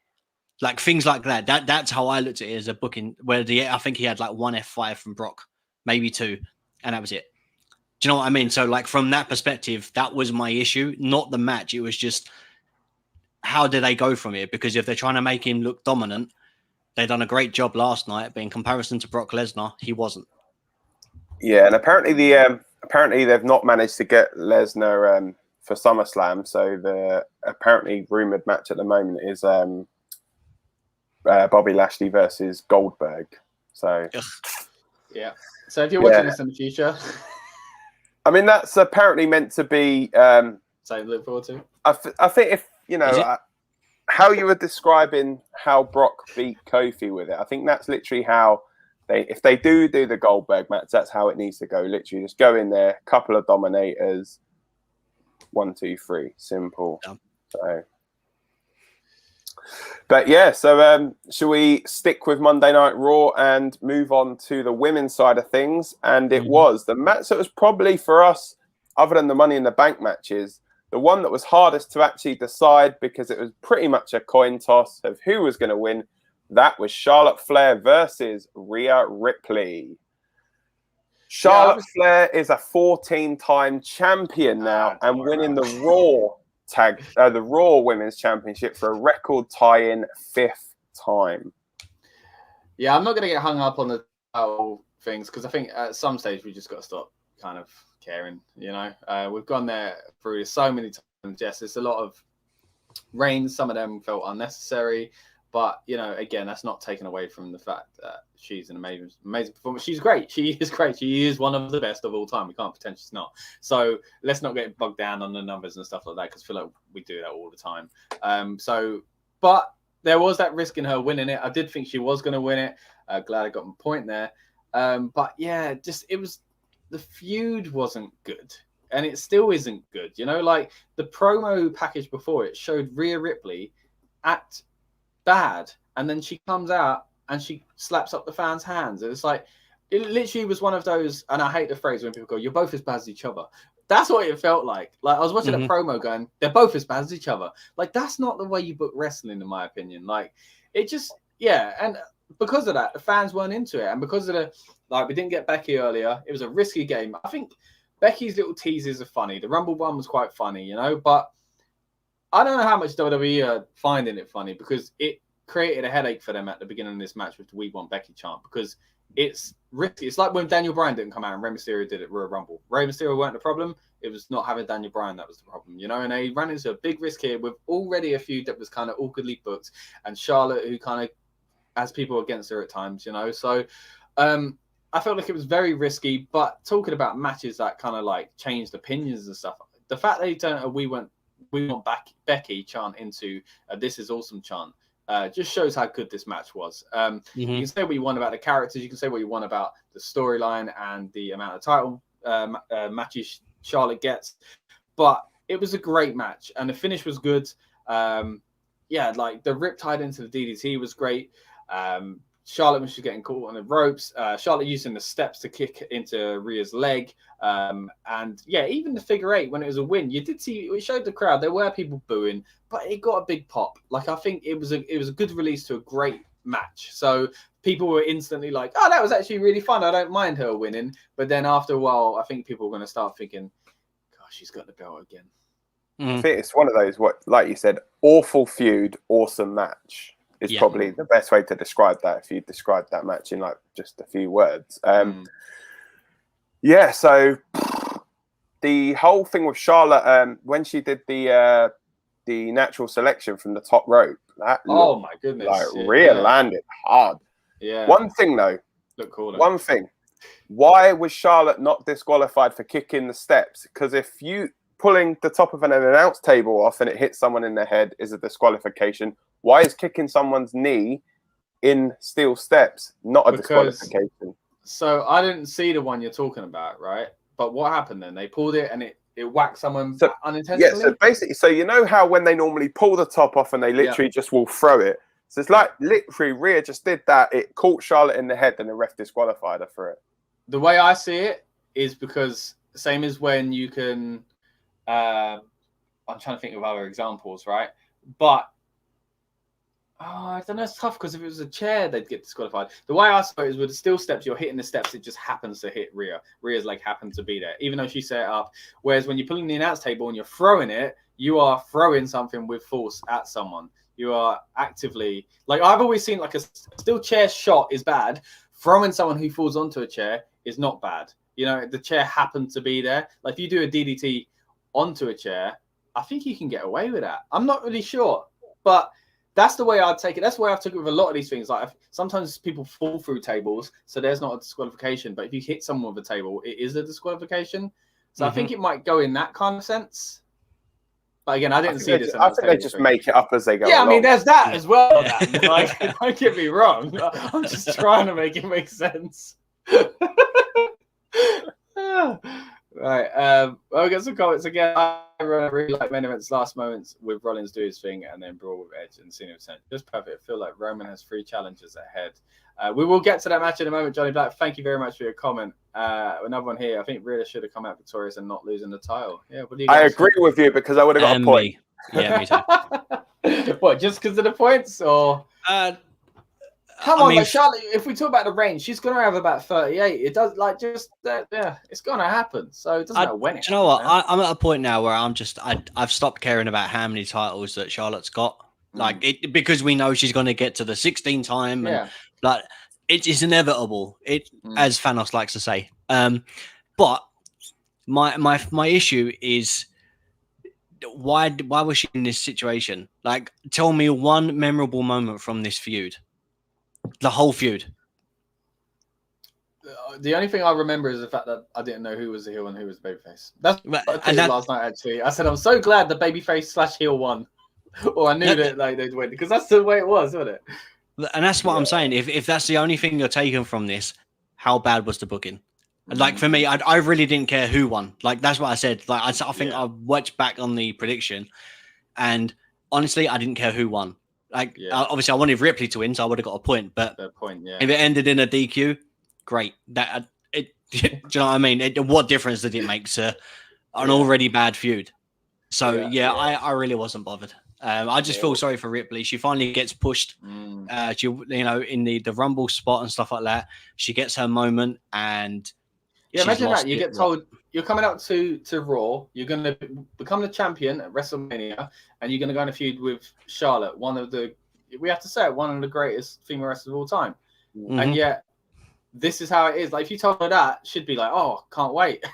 Like things like that. That's how I looked at it as a booking, where I think he had like 1 F5 from Brock, maybe 2, and that was it. Do you know what I mean? So like from that perspective, that was my issue, not the match. It was just, how do they go from here? Because if they're trying to make him look dominant, they done a great job last night, but in comparison to Brock Lesnar, he wasn't. Yeah, and apparently they've not managed to get Lesnar for SummerSlam. So the apparently rumored match at the moment is Bobby Lashley versus Goldberg. So yeah. So if you're watching this in the future, I mean, that's apparently meant to be. So look forward to. I think if you know how you were describing how Brock beat Kofi with it, I think that's literally how if they do the Goldberg match, that's how it needs to go. Literally, just go in there, couple of dominators, 1, 2, 3, simple. Yeah. So, but yeah, so shall we stick with Monday Night Raw and move on to the women's side of things? And it was the match that was probably for us, other than the Money in the Bank matches, the one that was hardest to actually decide because it was pretty much a coin toss of who was going to win. That was Charlotte Flair versus Rhea Ripley. Charlotte Flair is a 14-time champion now and winning the Raw Women's Championship for a record tie-in 5th time. Yeah, I'm not going to get hung up on the title things because I think at some stage we just got to stop kind of caring. You know, we've gone there through so many times. Yes, it's a lot of reigns. Some of them felt unnecessary. But, you know, again, that's not taken away from the fact that she's an amazing performer. She's great. She is great. She is one of the best of all time. We can't pretend she's not. So let's not get bogged down on the numbers and stuff like that because I feel like we do that all the time. But there was that risk in her winning it. I did think she was going to win it. Glad I got my point there. But, yeah, the feud wasn't good. And it still isn't good. You know, like the promo package before it showed Rhea Ripley at bad, and then she comes out and she slaps up the fans' hands. And it's like, it literally was one of those, and I hate the phrase when people go, you're both as bad as each other. That's what it felt like. Like I was watching a promo going, they're both as bad as each other. Like that's not the way you book wrestling, in my opinion. Like it just, yeah. And because of that, the fans weren't into it. And because of we didn't get Becky earlier. It was a risky game. I think Becky's little teases are funny. The Rumble one was quite funny, you know, but I don't know how much WWE are finding it funny because it created a headache for them at the beginning of this match with the "We Want Becky" chant because it's risky. It's like when Daniel Bryan didn't come out and Rey Mysterio did it Royal Rumble. Rey Mysterio weren't the problem. It was not having Daniel Bryan that was the problem, you know. And they ran into a big risk here with already a feud that was kind of awkwardly booked, and Charlotte who kind of has people against her at times, you know. So I felt like it was very risky. But talking about matches that kind of like changed opinions and stuff, the fact they turned a "We Want Becky" chant into a "This Is Awesome" chant just shows how good this match was. You can say what you want about the characters, you can say what you want about the storyline and the amount of title matches Charlotte gets, but it was a great match and the finish was good. Yeah, like the riptide into the DDT was great. Charlotte was getting caught on the ropes. Charlotte using the steps to kick into Rhea's leg. And yeah, even the figure eight, when it was a win, you did see, it showed the crowd, there were people booing, but it got a big pop. Like, I think it was a good release to a great match. So people were instantly like, oh, that was actually really fun. I don't mind her winning. But then after a while, I think people were going to start thinking, gosh, she's got the belt again. I think it's one of those, like you said, awful feud, awesome match. Is probably the best way to describe that if you describe that match in like just a few words. Yeah, so the whole thing with Charlotte, when she did the natural selection from the top rope, that oh my goodness, like Rhea landed hard. Yeah. One thing though, one thing, why was Charlotte not disqualified for kicking the steps? Because if you pulling the top of an announce table off and it hits someone in the head is a disqualification. Why is kicking someone's knee in steel steps not a disqualification? So I didn't see the one you're talking about, right? But what happened then? They pulled it and it whacked someone unintentionally? Yeah, so basically, so you know how when they normally pull the top off and they literally just will throw it? So it's like literally Rhea just did that. It caught Charlotte in the head and the ref disqualified her for it. The way I see it is because same as when you can... I'm trying to think of other examples, right? But I don't know, it's tough because if it was a chair, they'd get disqualified. The way I saw it is with the steel steps, you're hitting the steps, it just happens to hit Rhea. Rhea's leg happened to be there, even though she set it up. Whereas when you're pulling the announce table and you're throwing it, you are throwing something with force at someone. You are actively, like I've always seen like a steel chair shot is bad. Throwing someone who falls onto a chair is not bad. You know, the chair happened to be there. Like if you do a DDT onto a chair, I think you can get away with that. I'm not really sure, but that's the way I'd take it. That's the way I've took it with a lot of these things. Like sometimes people fall through tables, so there's not a disqualification. But if you hit someone with a table, it is a disqualification. So I think it might go in that kind of sense. But again, I didn't see this. I think they just make it up as they go. Yeah, along. I mean, there's that as well. Like, don't get me wrong. I'm just trying to make it make sense. Right. Well, we got some comments again. I really like main events last moments with Rollins do his thing and then brawl with Edge and Cena return. Just perfect. I feel like Roman has 3 challenges ahead. We will get to that match in a moment, Johnny Black. Thank you very much for your comment. Another one here. I think Rhea should have come out victorious and not losing the title. Yeah, what do you guys I agree with you because I would have got a point. Yeah, me too. What, just because of the points, or? Come on, like Charlotte. If we talk about the range, she's gonna have about 38. It does like just yeah, it's gonna happen. So it doesn't matter when. Do you know what? I'm at a point now where I've stopped caring about how many titles that Charlotte's got. Like it because we know she's gonna get to the 16 time, and like it is inevitable. As Thanos likes to say. But my issue is why was she in this situation? Like, tell me one memorable moment from this feud. The whole feud. The only thing I remember is the fact that I didn't know who was the heel and who was the babyface. That's what I told you last night, actually. I said, I'm so glad the babyface / heel won. Or I knew that like, they'd win. Because that's the way it was, wasn't it? And that's what I'm saying. If that's the only thing you're taking from this, how bad was the booking? Like, for me, I really didn't care who won. Like, that's what I said. Like, I think I watched back on the prediction. And honestly, I didn't care who won. Like, obviously, I wanted Ripley to win, so I would have got a point. But if it ended in a DQ, great. Do you know what I mean? What difference did it make to an already bad feud? So I really wasn't bothered. I just feel sorry for Ripley. She finally gets pushed. She, in the Rumble spot and stuff like that. She gets her moment, and imagine that you get told you're coming out to Raw. You're going to become the champion at WrestleMania, and you're going to go in a feud with Charlotte, one of the greatest female wrestlers of all time. And yet, this is how it is. Like, if you told her that, she'd be like, "Oh, can't wait."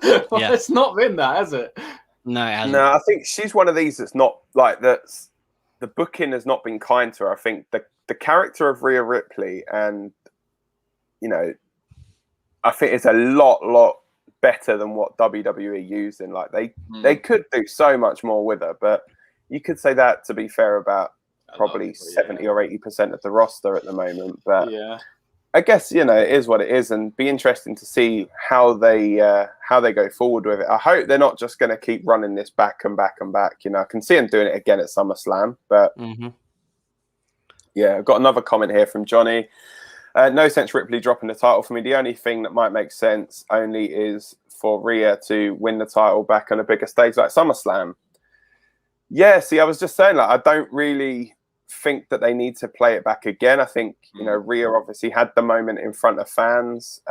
It's not been that, has it? No, it hasn't. No, I think she's one of these that's not like that's. The booking has not been kind to her. I think the character of Rhea Ripley, and I think it's a lot better than what WWE used in. Like they could do so much more with her, but you could say that, to be fair, about probably 70 or 80% of the roster at the moment. But I guess it is what it is, and be interesting to see how they go forward with it. I hope they're not just going to keep running this back and back and back. I can see them doing it again at SummerSlam, but I've got another comment here from Johnny. No sense Ripley dropping the title for me. The only thing that might make sense only is for Rhea to win the title back on a bigger stage like SummerSlam. Yeah, see, I was just saying, like, I don't really think that they need to play it back again. I think, Rhea obviously had the moment in front of fans.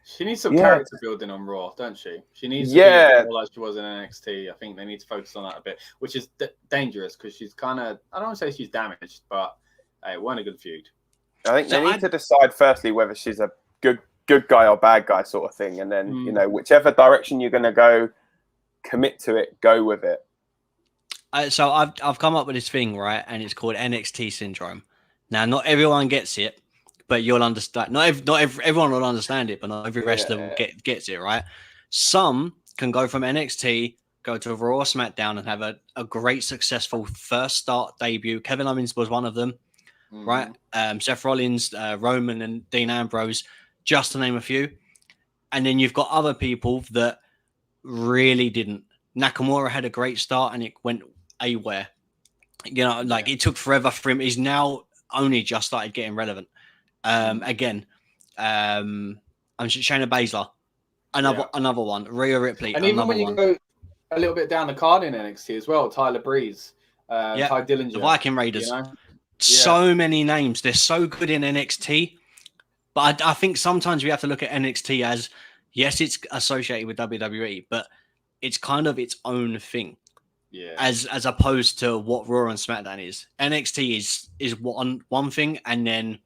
She needs some character building on Raw, don't she? She needs to be more like she was in NXT. I think they need to focus on that a bit, which is dangerous because she's kind of, I don't want to say she's damaged, but it wasn't a good feud. I think they need to decide firstly whether she's a good guy or bad guy sort of thing, and then whichever direction you're going to go, commit to it, go with it. So I've come up with this thing, right, and it's called NXT syndrome. Now, not everyone gets it, but you'll understand. Everyone will understand it, but not every wrestler gets it, right? Some can go from NXT, go to Raw or SmackDown, and have a great, successful first start debut. Kevin Owens was one of them. Right, Seth Rollins, Roman, and Dean Ambrose, just to name a few. And then you've got other people that really didn't. Nakamura had a great start, and it went away. It took forever for him. He's now only just started getting relevant. Again, Shayna Baszler, another one. Rhea Ripley, and even when you go a little bit down the card in NXT as well, Tyler Breeze, Ty Dillinger, the Viking Raiders. So many names. They're so good in NXT, but I think sometimes we have to look at NXT as, yes, it's associated with WWE, but it's kind of its own thing. Yeah. As opposed to what Raw and SmackDown is. NXT is one thing, and then,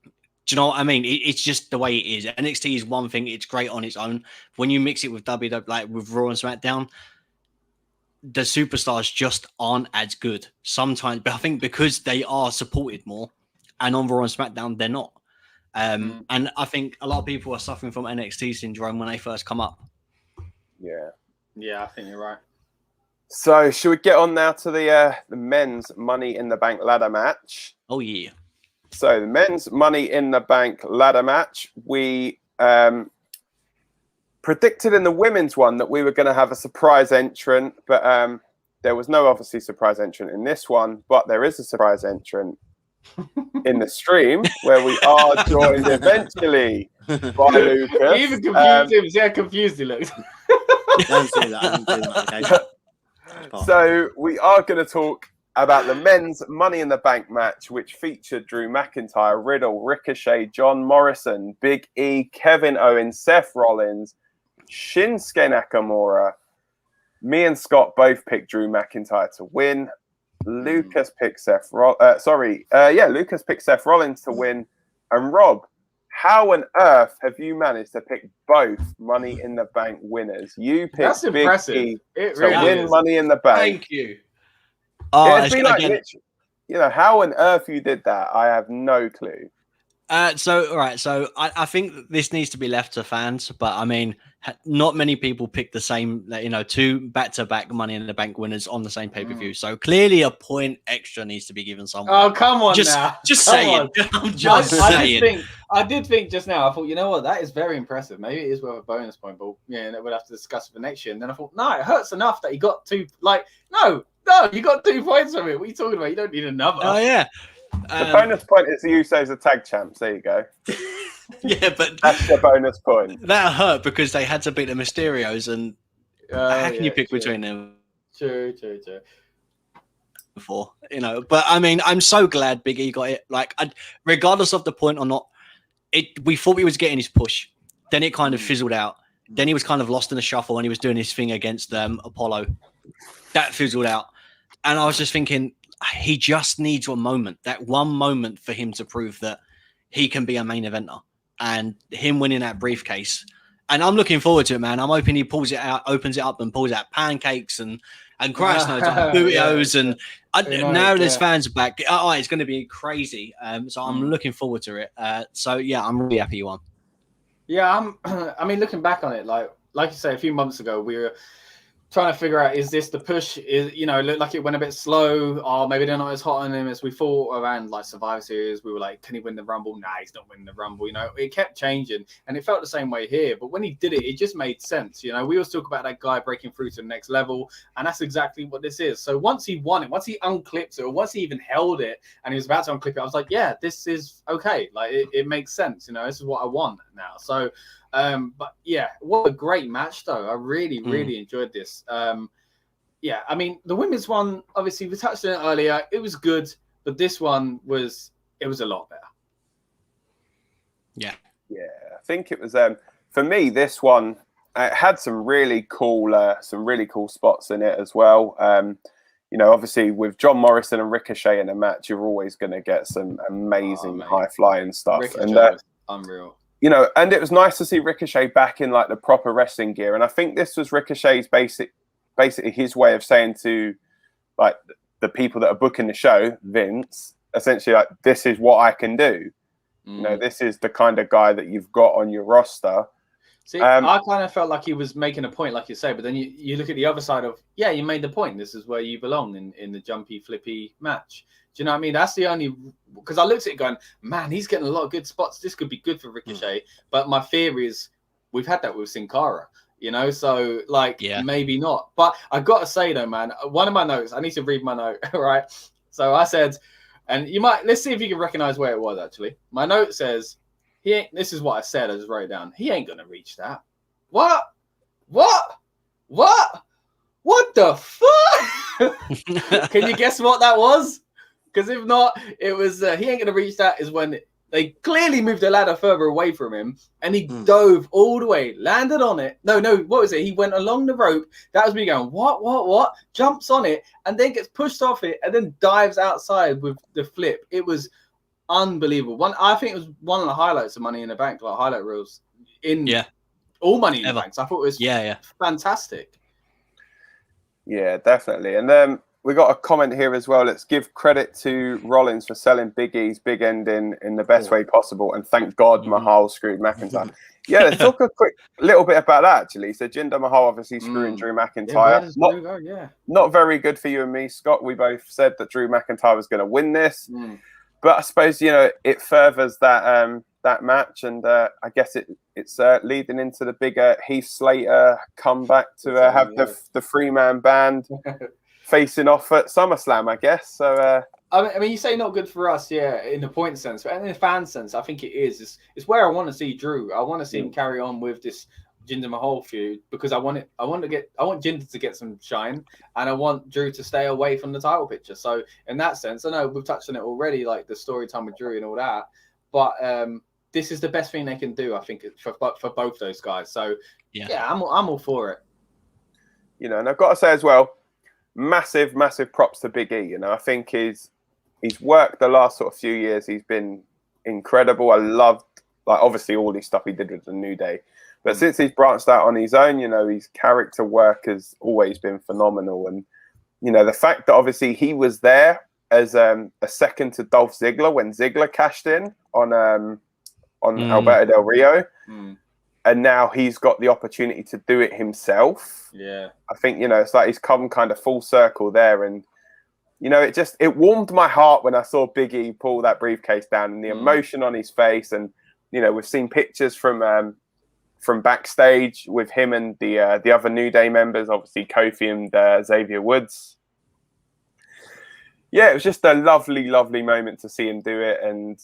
do you know what I mean? It's just the way it is. NXT is one thing. It's great on its own. When you mix it with WWE, like with Raw and SmackDown, the superstars just aren't as good sometimes, but I think because they are supported more, and on Raw and SmackDown they're not. And I think a lot of people are suffering from NXT syndrome when they first come up. Yeah, Yeah, I think you're right. So, should we get on now to the men's Money in the Bank ladder match? Oh yeah. So, the men's Money in the Bank ladder match, we predicted in the women's one that we were going to have a surprise entrant, but there was no obviously surprise entrant in this one. But there is a surprise entrant in the stream where we are joined eventually by Lucas. He even confused him. See how confused he looks. Don't say that. I didn't do that, okay? So we are going to talk about the men's Money in the Bank match, which featured Drew McIntyre, Riddle, Ricochet, John Morrison, Big E, Kevin Owens, Seth Rollins, Shinsuke Nakamura. Me and Scott both picked Drew McIntyre to win. Lucas picked Lucas picked Seth Rollins to win. And Rob, how on earth have you managed to pick both Money in the Bank winners? You picked That's Big impressive. E It to really win is. Money in the Bank. Thank you. Oh, It'd be like, how on earth you did that? I have no clue. So I think this needs to be left to fans, but I mean, not many people pick the same, two back-to-back Money in the Bank winners on the same pay-per-view. So clearly, a point extra needs to be given someone. Oh, come on just now. Just Come saying. on. I'm just saying. I did think just now. I thought, you know what, that is very impressive. Maybe it is worth a bonus point, but we'll have to discuss it for next year. And then I thought, no, it hurts enough that he got two. Like, no, you got 2 points from it. What are you talking about? You don't need another. Oh yeah. The bonus point is the Usos are tag champs. There you go. Yeah, but that's the bonus point. That hurt because they had to beat the Mysterios, and how can you pick between them? True. Before, but I mean, I'm so glad Big E got it. Like, regardless of the point or not, we thought he was getting his push. Then it kind of fizzled out. Then he was kind of lost in the shuffle, and he was doing his thing against Apollo. That fizzled out, and I was just thinking, he just needs a moment, that one moment for him to prove that he can be a main eventer, and him winning that briefcase. And I'm looking forward to it, man. I'm hoping he pulls it out, opens it up, and pulls out pancakes and Christ knows, burritos. And now there's fans back. Oh, it's going to be crazy. So I'm looking forward to it. So yeah, I'm really happy you won. Yeah, I mean, looking back on it, like you say, a few months ago, we were trying to figure out, is this the push? Looked like it went a bit slow, or maybe they're not as hot on him as we thought around like Survivor Series. We were like, can he win the Rumble? Nah, he's not winning the Rumble. It kept changing, and it felt the same way here. But when he did it, it just made sense. We always talk about that guy breaking through to the next level, and that's exactly what this is. So once he won it, once he unclipped it, or once he even held it, and he was about to unclip it, I was like, yeah, this is okay. Like it makes sense. This is what I want now. So. But yeah, what a great match though. I really enjoyed this. Yeah, I mean, the women's one, obviously we touched on it earlier. It was good, but this one was a lot better. Yeah, I think it was for me. This one had some really cool spots in it as well. Obviously with John Morrison and Ricochet in a match, you're always going to get some amazing high flying stuff. Ricochet and was unreal. And it was nice to see Ricochet back in like the proper wrestling gear. And I think this was Ricochet's basically his way of saying to like the people that are booking the show, Vince, essentially like, this is what I can do. This is the kind of guy that you've got on your roster. See, I kind of felt like he was making a point, like you say, but then you look at the other side of, yeah, you made the point. This is where you belong in the jumpy, flippy match. Do you know what I mean? That's the only, because I looked at it going, man, he's getting a lot of good spots. This could be good for Ricochet. But my fear is we've had that with Sin Cara, so like maybe not. But I got to say though, man, one of my notes, I need to read my note, right? So I said, and let's see if you can recognize where it was actually. My note says, this is what I said, I just wrote it down. He ain't going to reach that. What the fuck? Can you guess what that was? Because if not, it was he ain't going to reach that is when they clearly moved the ladder further away from him and he dove all the way, landed on it. No, what was it? He went along the rope. That was me going, what? Jumps on it and then gets pushed off it and then dives outside with the flip. It was unbelievable. I think it was one of the highlights of Money in the Bank, like highlight reels in all Money in the Banks. I thought it was fantastic. Yeah, definitely. And we got a comment here as well. Let's give credit to Rollins for selling Big E's big ending in the best way possible, and thank God Mahal screwed McIntyre. Yeah, let's talk a quick little bit about that actually. So Jinder Mahal obviously screwing Drew McIntyre. Not very good for you and me, Scott. We both said that Drew McIntyre was going to win this, but I suppose it furthers that that match, and I guess it's leading into the bigger Heath Slater comeback to have the 3-man band facing off at SummerSlam, I guess. So. I mean, you say not good for us, in the point sense, but in the fan sense, I think it is. It's where I want to see Drew. I want to see him carry on with this Jinder Mahal feud because I want Jinder to get some shine, and I want Drew to stay away from the title picture. So in that sense, I know we've touched on it already, like the story time with Drew and all that, but this is the best thing they can do, I think, for both those guys. So I'm all for it. And I've got to say as well, massive props to Big E. I think he's worked the last sort of few years. He's been incredible. I loved, obviously all his stuff he did with the New Day. But since he's branched out on his own, his character work has always been phenomenal. And, the fact that obviously he was there as a second to Dolph Ziggler when Ziggler cashed in on Alberto Del Rio. And now he's got the opportunity to do it himself. Yeah. I think, it's like he's come kind of full circle there. And, it warmed my heart when I saw Big E pull that briefcase down and the emotion on his face. And, we've seen pictures from backstage with him and the other New Day members, obviously Kofi and Xavier Woods. Yeah, it was just a lovely, lovely moment to see him do it. And,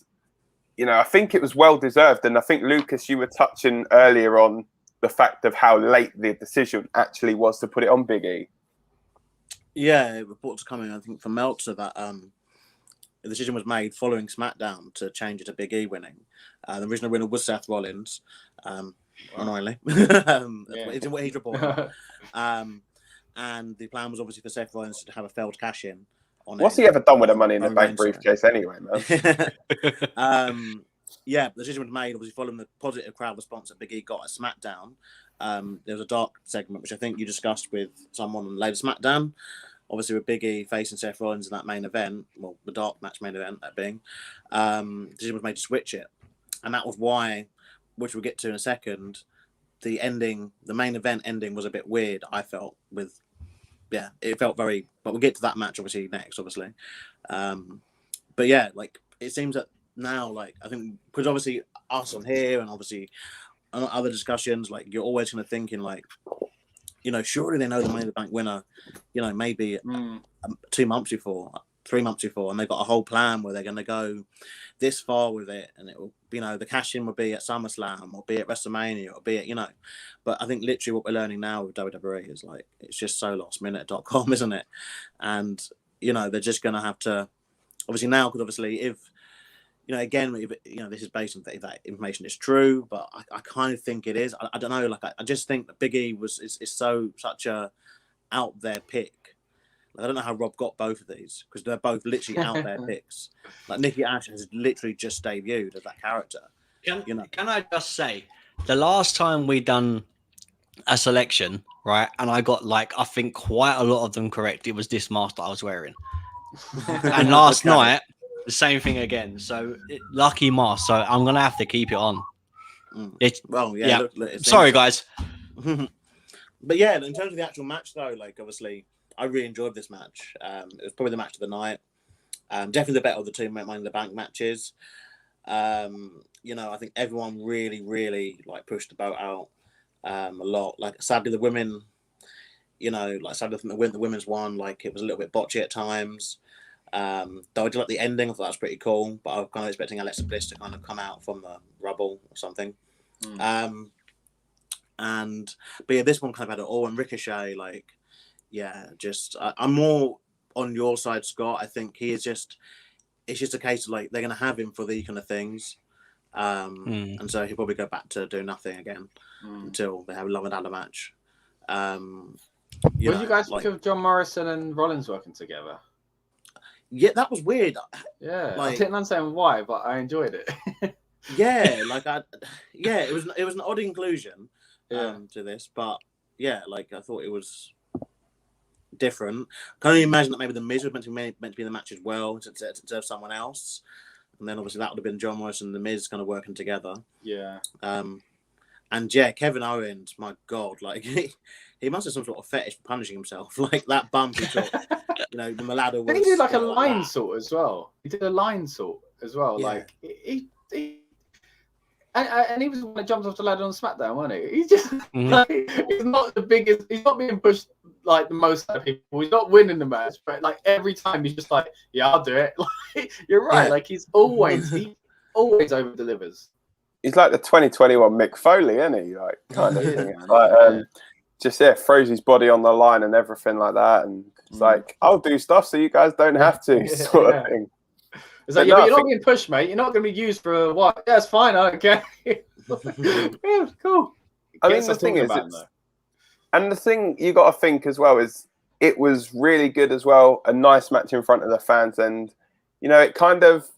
I think it was well-deserved. And I think, Lucas, you were touching earlier on the fact of how late the decision actually was to put it on Big E. Yeah, reports coming, I think, from Meltzer that the decision was made following SmackDown to change it to Big E winning. The original winner was Seth Rollins, annoyingly. It's what he's reporting. And the plan was obviously for Seth Rollins to have a failed cash-in. What's he ever done with a Money in the Bank briefcase anyway, man? The decision was made, obviously, following the positive crowd response that Big E got at SmackDown. There was a dark segment, which I think you discussed with someone on later SmackDown. Obviously, with Big E facing Seth Rollins in that main event, well, the dark match main event, that being, the decision was made to switch it. And that was why, which we'll get to in a second, the main event ending was a bit weird, I felt, it felt very, but we'll get to that match obviously next, obviously. But yeah, it seems that now, I think, because obviously us on here and obviously on other discussions, you're always kind of thinking surely they know the Money in the Bank winner, maybe 2 months before, 3 months before, and they've got a whole plan where they're going to go this far with it, and it will, the cash-in will be at SummerSlam, or be at WrestleMania, or be at, but I think literally what we're learning now with WWE is it's just so lastminute.com, isn't it? And, they're just going to have to, obviously now, because obviously if, again, this is based on if that information is true, but I kind of think it is. I don't know, I just think that Big E is such a out there pick. I don't know how Rob got both of these, because they're both literally out there picks. Nikki Ash has literally just debuted as that character. Can I just say, the last time we done a selection, right, and I got I think quite a lot of them correct, it was this mask that I was wearing. And last night, the same thing again. So lucky mask. So I'm gonna have to keep it on. Look, sorry, guys. But yeah, in terms of the actual match, though, obviously, I really enjoyed this match. It was probably the match of the night. Definitely the better of the two Money in the Bank matches. I think everyone really, really pushed the boat out a lot. Sadly, the women, sadly the women's one, it was a little bit botchy at times. Though I did like the ending, I thought that was pretty cool. But I was kind of expecting Alexa Bliss to kind of come out from the rubble or something. But yeah, this one kind of had it all. And Ricochet, I'm more on your side, Scott. I think he is it's just a case of they're going to have him for these kind of things. And so he'll probably go back to do nothing again until they have a Love and Ladder match. What did you guys think of John Morrison and Rollins working together? Yeah, that was weird. Yeah, I didn't understand why, but I enjoyed it. It was an odd inclusion to this, but yeah, I thought it was different. Can only imagine that maybe the Miz was meant to be the match as well to serve someone else, and then obviously that would have been John Morrison and the Miz kind of working together. Yeah. And yeah, Kevin Owens, my God, like he must have some sort of fetish for punishing himself. Like that bump he took, when the ladder was. He did like a line sort as well. He did a line sort as well. Yeah. Like and he was the one that jumped off the ladder on SmackDown, wasn't he? He's just like, he's not the biggest. He's not being pushed like the most out of people. He's not winning the match, but like every time he's just like, yeah, I'll do it. Like, you're right. Yeah. Like he always over delivers. He's like the 2021 Mick Foley, isn't he? Like kind of thing. Like just throws his body on the line and everything like that, and it's like, I'll do stuff so you guys don't have to, sort of thing. It's like, but you're not being pushed, mate. You're not going to be used for what? Yeah, it's fine. I don't care. Yeah, cool. I mean, the thing is, and the thing you got to think as well is it was really good as well. A nice match in front of the fans, and it kind of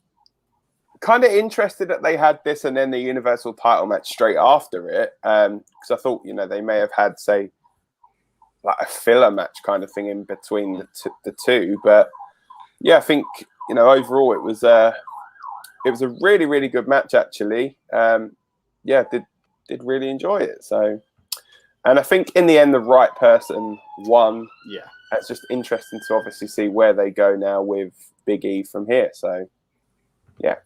interested that they had this and then the Universal title match straight after it. Because I thought they may have had, say, like a filler match kind of thing in between the two, but yeah, I think. Overall, it was a really, really good match, actually. Did really enjoy it. So, and I think in the end, the right person won. Yeah, it's just interesting to obviously see where they go now with Big E from here. So, yeah.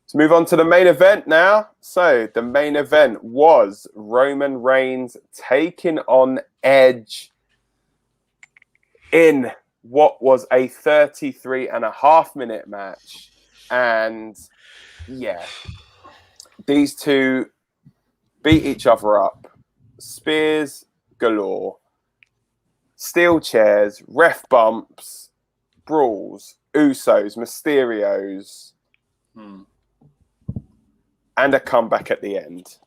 Let's move on to the main event now. So, the main event was Roman Reigns taking on Edge in what was a 33.5-minute match. And yeah, these two beat each other up. Spears galore, steel chairs, ref bumps, brawls, Usos, Mysterios, and a comeback at the end.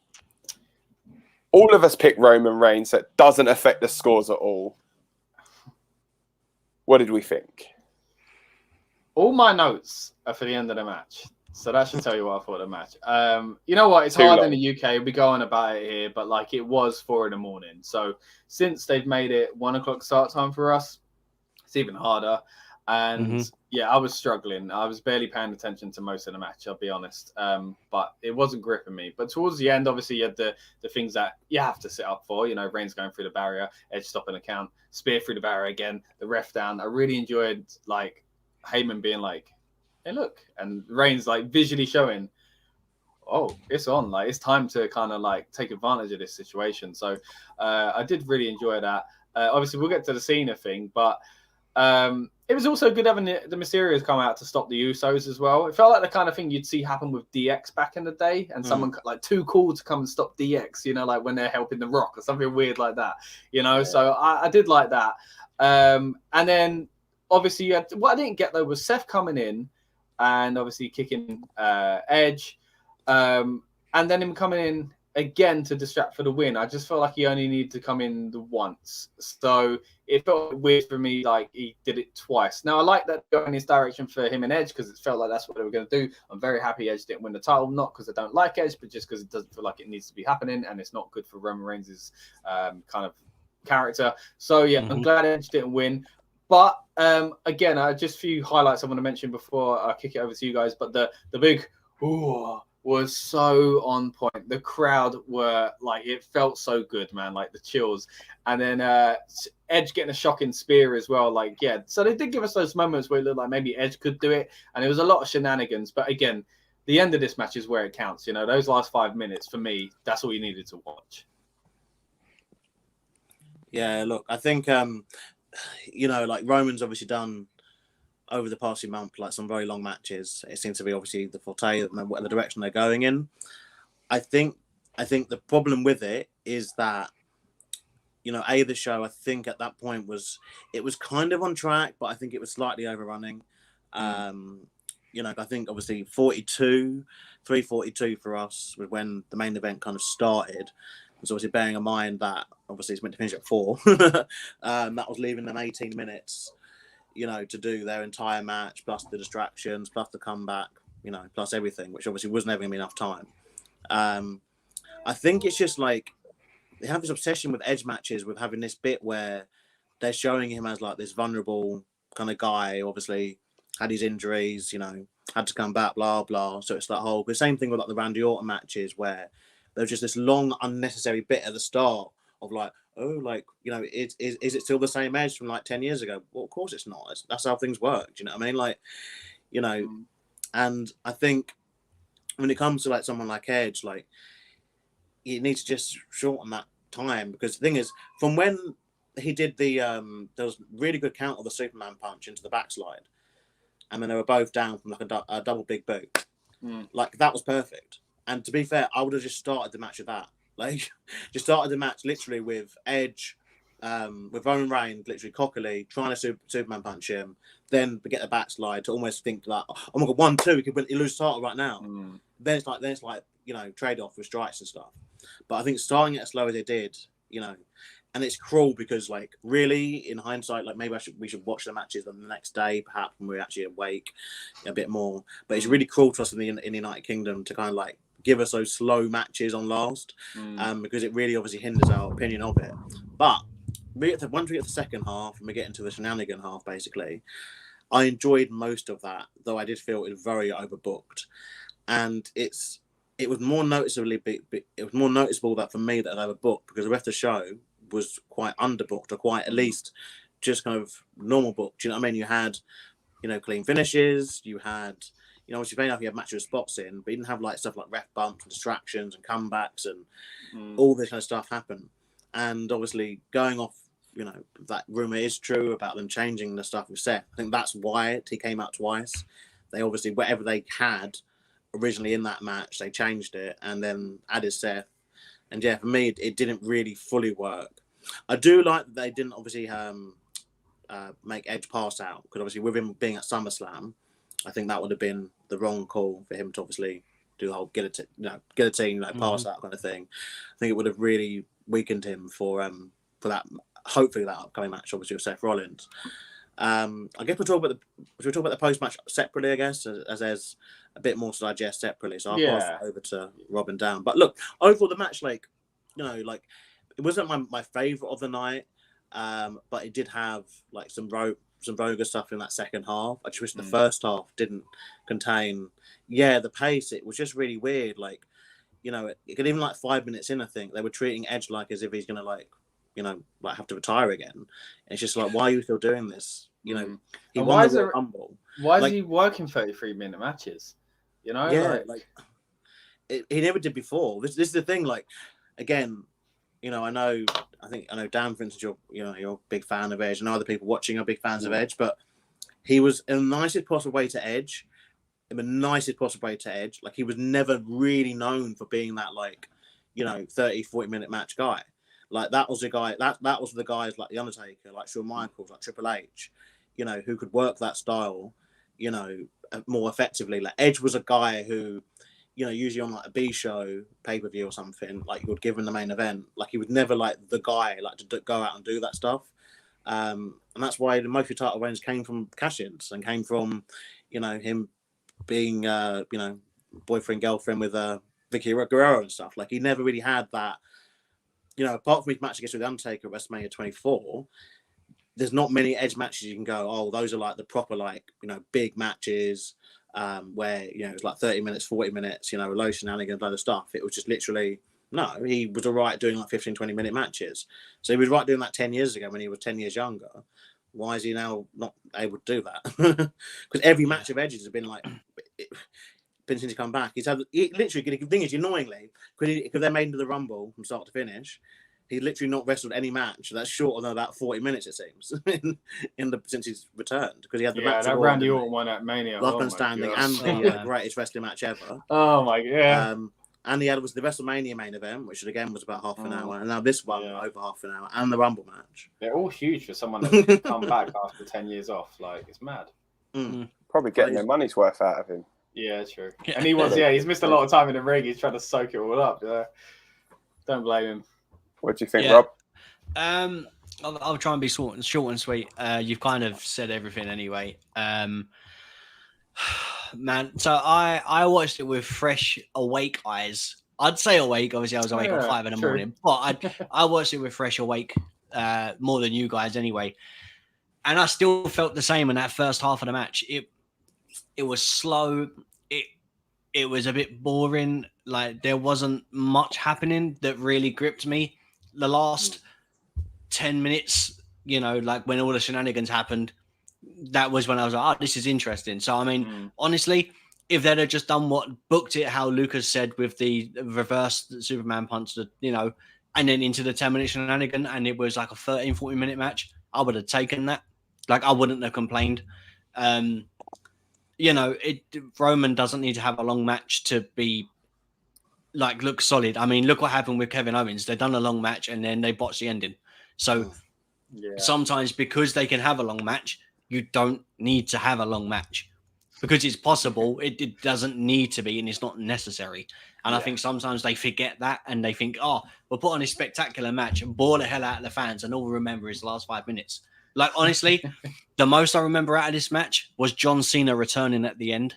All of us picked Roman Reigns, so it doesn't affect the scores at all. What did we think? All my notes are for the end of the match. So that should tell you what I thought of the match. You know what? It's hard in the UK. We'll be going about it here, but like it was 4 a.m. So since they've made it 1 o'clock start time for us, it's even harder. And yeah, I was struggling. I was barely paying attention to most of the match, I'll be honest. But it wasn't gripping me. But towards the end, obviously, you had the things that you have to sit up for. Reigns going through the barrier, Edge stopping the count, Spear through the barrier again, the ref down. I really enjoyed like Heyman being like, hey, look. And Reigns like visually showing, oh, it's on. Like, it's time to kind of like take advantage of this situation. So I did really enjoy that. Obviously, we'll get to the Cena thing, but it was also good having the Mysterios come out to stop the Usos as well. It felt like the kind of thing you'd see happen with DX back in the day, and someone like too cool to come and stop DX, like when they're helping The Rock or something weird like that, Yeah. So I did like that. And then obviously what I didn't get though was Seth coming in and obviously kicking Edge, and then him coming in again to distract for the win. I just felt like he only needed to come in the once. So it felt weird for me, like he did it twice. Now, I like that going in this direction for him and Edge because it felt like that's what they were going to do. I'm very happy Edge didn't win the title, not because I don't like Edge, but just because it doesn't feel like it needs to be happening and it's not good for Roman Reigns' kind of character. So, yeah, I'm glad Edge didn't win. But, again, just a few highlights I want to mention before I kick it over to you guys. But the big, ooh, was so on point. The crowd were like, it felt so good, man, like the chills. And then Edge getting a shocking spear as well. Like, yeah, so they did give us those moments where it looked like maybe Edge could do it. And it was a lot of shenanigans. But again, the end of this match is where it counts. Those last 5 minutes for me, that's all you needed to watch. Yeah, look, I think, like Roman's obviously done over the past few months, like some very long matches. It seems to be obviously the forte and the direction they're going in. I think the problem with it is that, the show, I think at that point was kind of on track, but I think it was slightly overrunning. I think obviously 3:42 for us was when the main event kind of started. So obviously bearing in mind that obviously it's meant to finish at 4. That was leaving them 18 minutes. To do their entire match, plus the distractions, plus the comeback, plus everything, which obviously was never going to be enough time. I think it's just like they have this obsession with Edge matches, with having this bit where they're showing him as like this vulnerable kind of guy. Obviously, had his injuries, you know, had to come back, blah blah. So it's that whole. The same thing with like the Randy Orton matches where there's just this long unnecessary bit at the start of like, oh, like, you know, is it still the same Edge from like 10 years ago? Well, of course it's not. That's how things work. Do you know what I mean? Like, you know, and I think when it comes to like someone like Edge, like, you need to just shorten that time, because the thing is, from when he did the there was really good count of the Superman punch into the backslide, and then they were both down from like a double big boot. Like, that was perfect. And to be fair, I would have just started the match with that. Like, just started the match literally with Edge, with Roman Reigns literally cockily trying to Superman punch him, then get the backslide to almost think that, oh my god, 1-2, he lose title right now. Then it's like you know, trade off with strikes and stuff. But I think starting it as slow as they did, you know, and it's cruel because, like, really in hindsight, like, maybe we should watch the matches on the next day, perhaps when we're actually awake a bit more. But it's really cruel to us in the United Kingdom to kind of like give us those slow matches on last, because it really obviously hinders our opinion of it. But once we get to the second half and we get into the shenanigan half, basically, I enjoyed most of that, though I did feel it was very overbooked, and it was more noticeable that for me that it overbooked, because the rest of the show was quite underbooked, or quite at least just kind of normal booked. You know what I mean? You had, you know, clean finishes, you had, you know, obviously, you had matches with spots in, but you didn't have like stuff like ref bumps and distractions and comebacks and all this kind of stuff happen. And obviously, going off, you know, that rumor is true about them changing the stuff with Seth. I think that's why he came out twice. They obviously, whatever they had originally in that match, they changed it and then added Seth. And yeah, for me, it didn't really fully work. I do like that they didn't obviously make Edge pass out, because obviously with him being at SummerSlam, I think that would have been the wrong call for him to obviously do the whole guillotine, like pass out kind of thing. I think it would have really weakened him for that, hopefully that upcoming match, obviously with Seth Rollins. I guess we'll talk about the post match separately, I guess, as there's a bit more to digest separately. So I'll pass it over to Rob and Dan. But look, overall the match, like, you know, like, it wasn't my favorite of the night, but it did have like some very good stuff in that second half. I just wish the first half didn't contain, the pace. It was just really weird. Like, you know, it could even like 5 minutes in, I think they were treating Edge like as if he's gonna, like, you know, like have to retire again. And it's just like, why are you still doing this? You know, he won the Royal Rumble. Why is he working 33-minute matches? You know, he never did before. This is the thing. Like, again, you know, I know Dan, for instance, you're a big fan of Edge, and other people watching are big fans of Edge, but he was in the nicest possible way to Edge. Like, he was never really known for being that, like, you know, 30-40 minute match guy. Like, that was the guy, that was the guys like The Undertaker, like Shawn Michaels, like Triple H, you know, who could work that style, you know, more effectively. Like, Edge was a guy who, you know, usually on like a B show, pay-per-view or something, like, you would give him the main event. Like, he was never like the guy, like, to go out and do that stuff. And that's why the most of the title reigns came from cash-ins and came from, you know, him being, you know, boyfriend, girlfriend with Vicky Guerrero and stuff. Like, he never really had that, you know, apart from his match against The Undertaker at WrestleMania 24, there's not many Edge matches you can go, oh, those are like the proper, like, you know, big matches, where, you know, it's like 30 minutes, 40 minutes, you know, low shenanigans, other stuff. It was just literally, no, he was all right doing like 15, 20 minute matches. So he was right doing that 10 years ago when he was 10 years younger. Why is he now not able to do that? Because every match of Edge's has been like, since he's come back, he literally, the thing is, annoyingly, because they're made into the Rumble from start to finish, he's literally not wrestled any match that's shorter than about 40 minutes, it seems, since he's returned. Because he had the match. That Randy Orton one at Mania. Last Man Standing and the greatest wrestling match ever. Oh my god. And he was the WrestleMania main event, which again was about half an hour, and now this one over half an hour, and the Rumble match. They're all huge for someone that's come back after 10 years off. Like, it's mad. Probably getting their money's worth out of him. Yeah, true. And he's missed a lot of time in the ring. He's trying to soak it all up. Yeah. Don't blame him. What do you think, Rob? I'll try and be short and sweet. You've kind of said everything anyway. Man, so I watched it with fresh, awake eyes. I'd say awake. Obviously, I was awake at 5 in the morning, but I watched it with fresh, awake more than you guys anyway. And I still felt the same in that first half of the match. It was slow. It was a bit boring. Like there wasn't much happening that really gripped me. The last 10 minutes, you know, like when all the shenanigans happened, that was when I was like, oh, this is interesting. So, I mean, honestly, if they'd have just done what booked it, how Lucas said with the reverse Superman punch, you know, and then into the 10-minute shenanigan, and it was like a 40-minute match, I would have taken that. Like, I wouldn't have complained. You know, Roman doesn't need to have a long match to be, like, look solid. I mean, look what happened with Kevin Owens. They've done a long match, and then they botched the ending. So, sometimes because they can have a long match, you don't need to have a long match. Because it's possible, it doesn't need to be, and it's not necessary. And I think sometimes they forget that, and they think, oh, we'll put on a spectacular match and bore the hell out of the fans, and all we remember is the last 5 minutes. Like, honestly, the most I remember out of this match was John Cena returning at the end.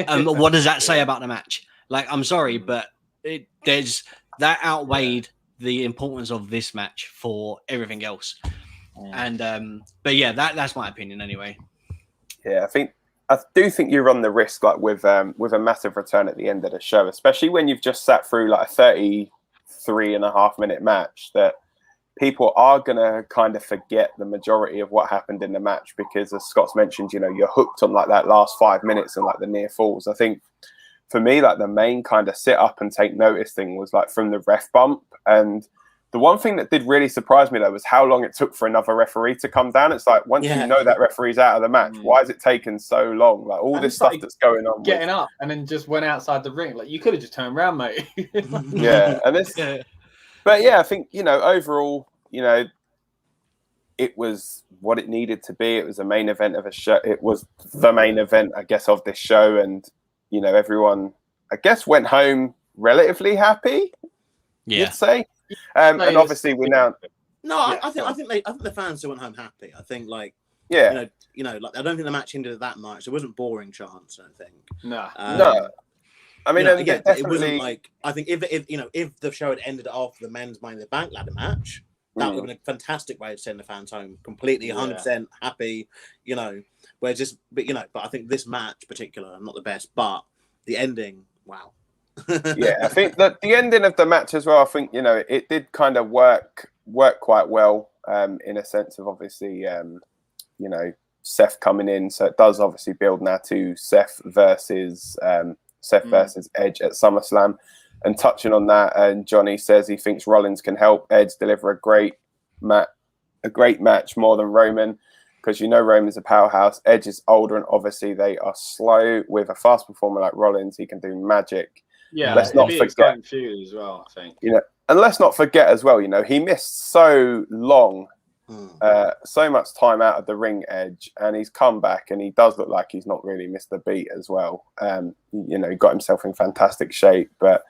What does that say about the match? Like, I'm sorry, but that outweighed the importance of this match for everything else. And but yeah, that's my opinion anyway. Yeah, I do think you run the risk, like with a massive return at the end of the show, especially when you've just sat through like a 33.5-minute match, that people are going to kind of forget the majority of what happened in the match, because as Scott's mentioned, you know, you're hooked on like that last 5 minutes and like the near falls. I think for me, like the main kind of sit up and take notice thing was like from the ref bump. And the one thing that did really surprise me though was how long it took for another referee to come down. It's like, once you know that referee's out of the match, why is it taking so long? Like all this stuff that's going on. Getting up and then just went outside the ring. Like, you could have just turned around, mate. Yeah. And this, but yeah, I think, you know, overall, you know, it was what it needed to be. It was a main event of a show. It was the main event, I guess, of this show. And, you know, everyone, I guess, went home relatively happy, you'd say. And obviously we now. No, I think the fans still went home happy. I think like you know, like I don't think the match ended that much. It wasn't boring chance. I think. No. No. I mean, again, it wasn't like, I think if the show had ended after the men's Money in the Bank ladder match, that would have been a fantastic way to send the fans home completely 100% happy. You know, but I think this match particular, not the best, but the ending, wow. Yeah, I think that the ending of the match as well, I think, you know, it did kind of work quite well in a sense of obviously, you know, Seth coming in. So it does obviously build now to Seth versus Edge at SummerSlam. And touching on that, and Johnny says he thinks Rollins can help Edge deliver a great match more than Roman, because you know Roman's a powerhouse. Edge is older, and obviously they are slow. With a fast performer like Rollins, he can do magic. Yeah, let's not forget feud as well, I think. You know, and let's not forget as well, you know, he missed so long, so much time out of the ring, Edge, and he's come back and he does look like he's not really missed a beat as well. You know, he got himself in fantastic shape, but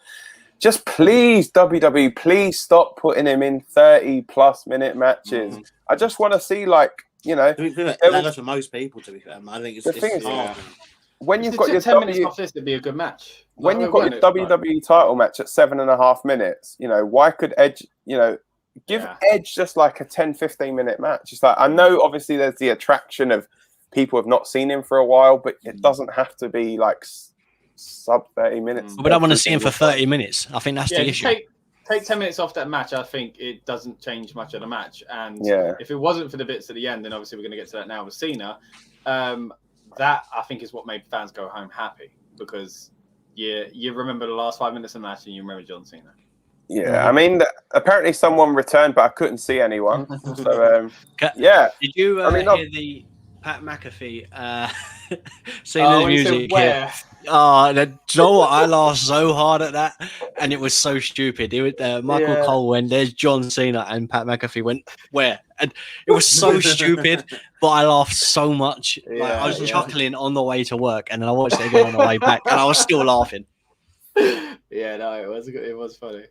just please, WWE, please stop putting him in 30+ minute matches. I just want to see, like, you know, that's for most people, to be fair. I think it's hard. When you've got your 10 minutes off this, it'd be a good match. When you've got your WWE title match at 7.5 minutes, you know, why could Edge, you know, give Edge just like a 10-15 minute match? It's like, I know obviously there's the attraction of people have not seen him for a while, but it doesn't have to be like sub 30 minutes. We don't want to see him for 30 minutes. I think that's the issue. Take 10 minutes off that match. I think it doesn't change much of the match. And if it wasn't for the bits at the end, then obviously we're going to get to that now with Cena. That I think is what made fans go home happy, because you remember the last 5 minutes of the match and you remember John Cena. Yeah, I mean, apparently someone returned, but I couldn't see anyone. So yeah. Did you hear the Pat McAfee Cena music here? Oh, do you know what? I laughed so hard at that, and it was so stupid. It was Michael Cole when there's John Cena, and Pat McAfee went where, and it was so stupid. But I laughed so much. Like, I was chuckling on the way to work, and then I watched it again on the way back, and I was still laughing. Yeah, no, it was funny.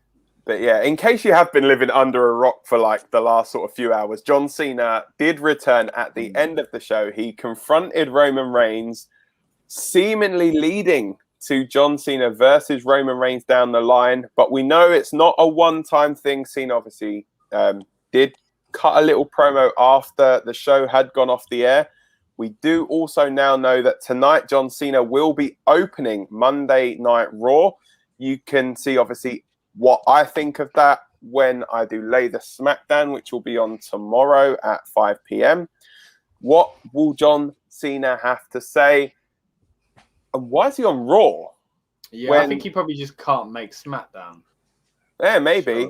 But yeah, in case you have been living under a rock for like the last sort of few hours, John Cena did return at the end of the show. He confronted Roman Reigns, seemingly leading to John Cena versus Roman Reigns down the line. But we know it's not a one-time thing. Cena obviously did cut a little promo after the show had gone off the air. We do also now know that tonight John Cena will be opening Monday Night Raw. You can see, obviously, what I think of that when I do lay the SmackDown, which will be on tomorrow at 5 p.m. What will John Cena have to say? And why is he on Raw? Yeah, I think he probably just can't make SmackDown. Yeah, maybe.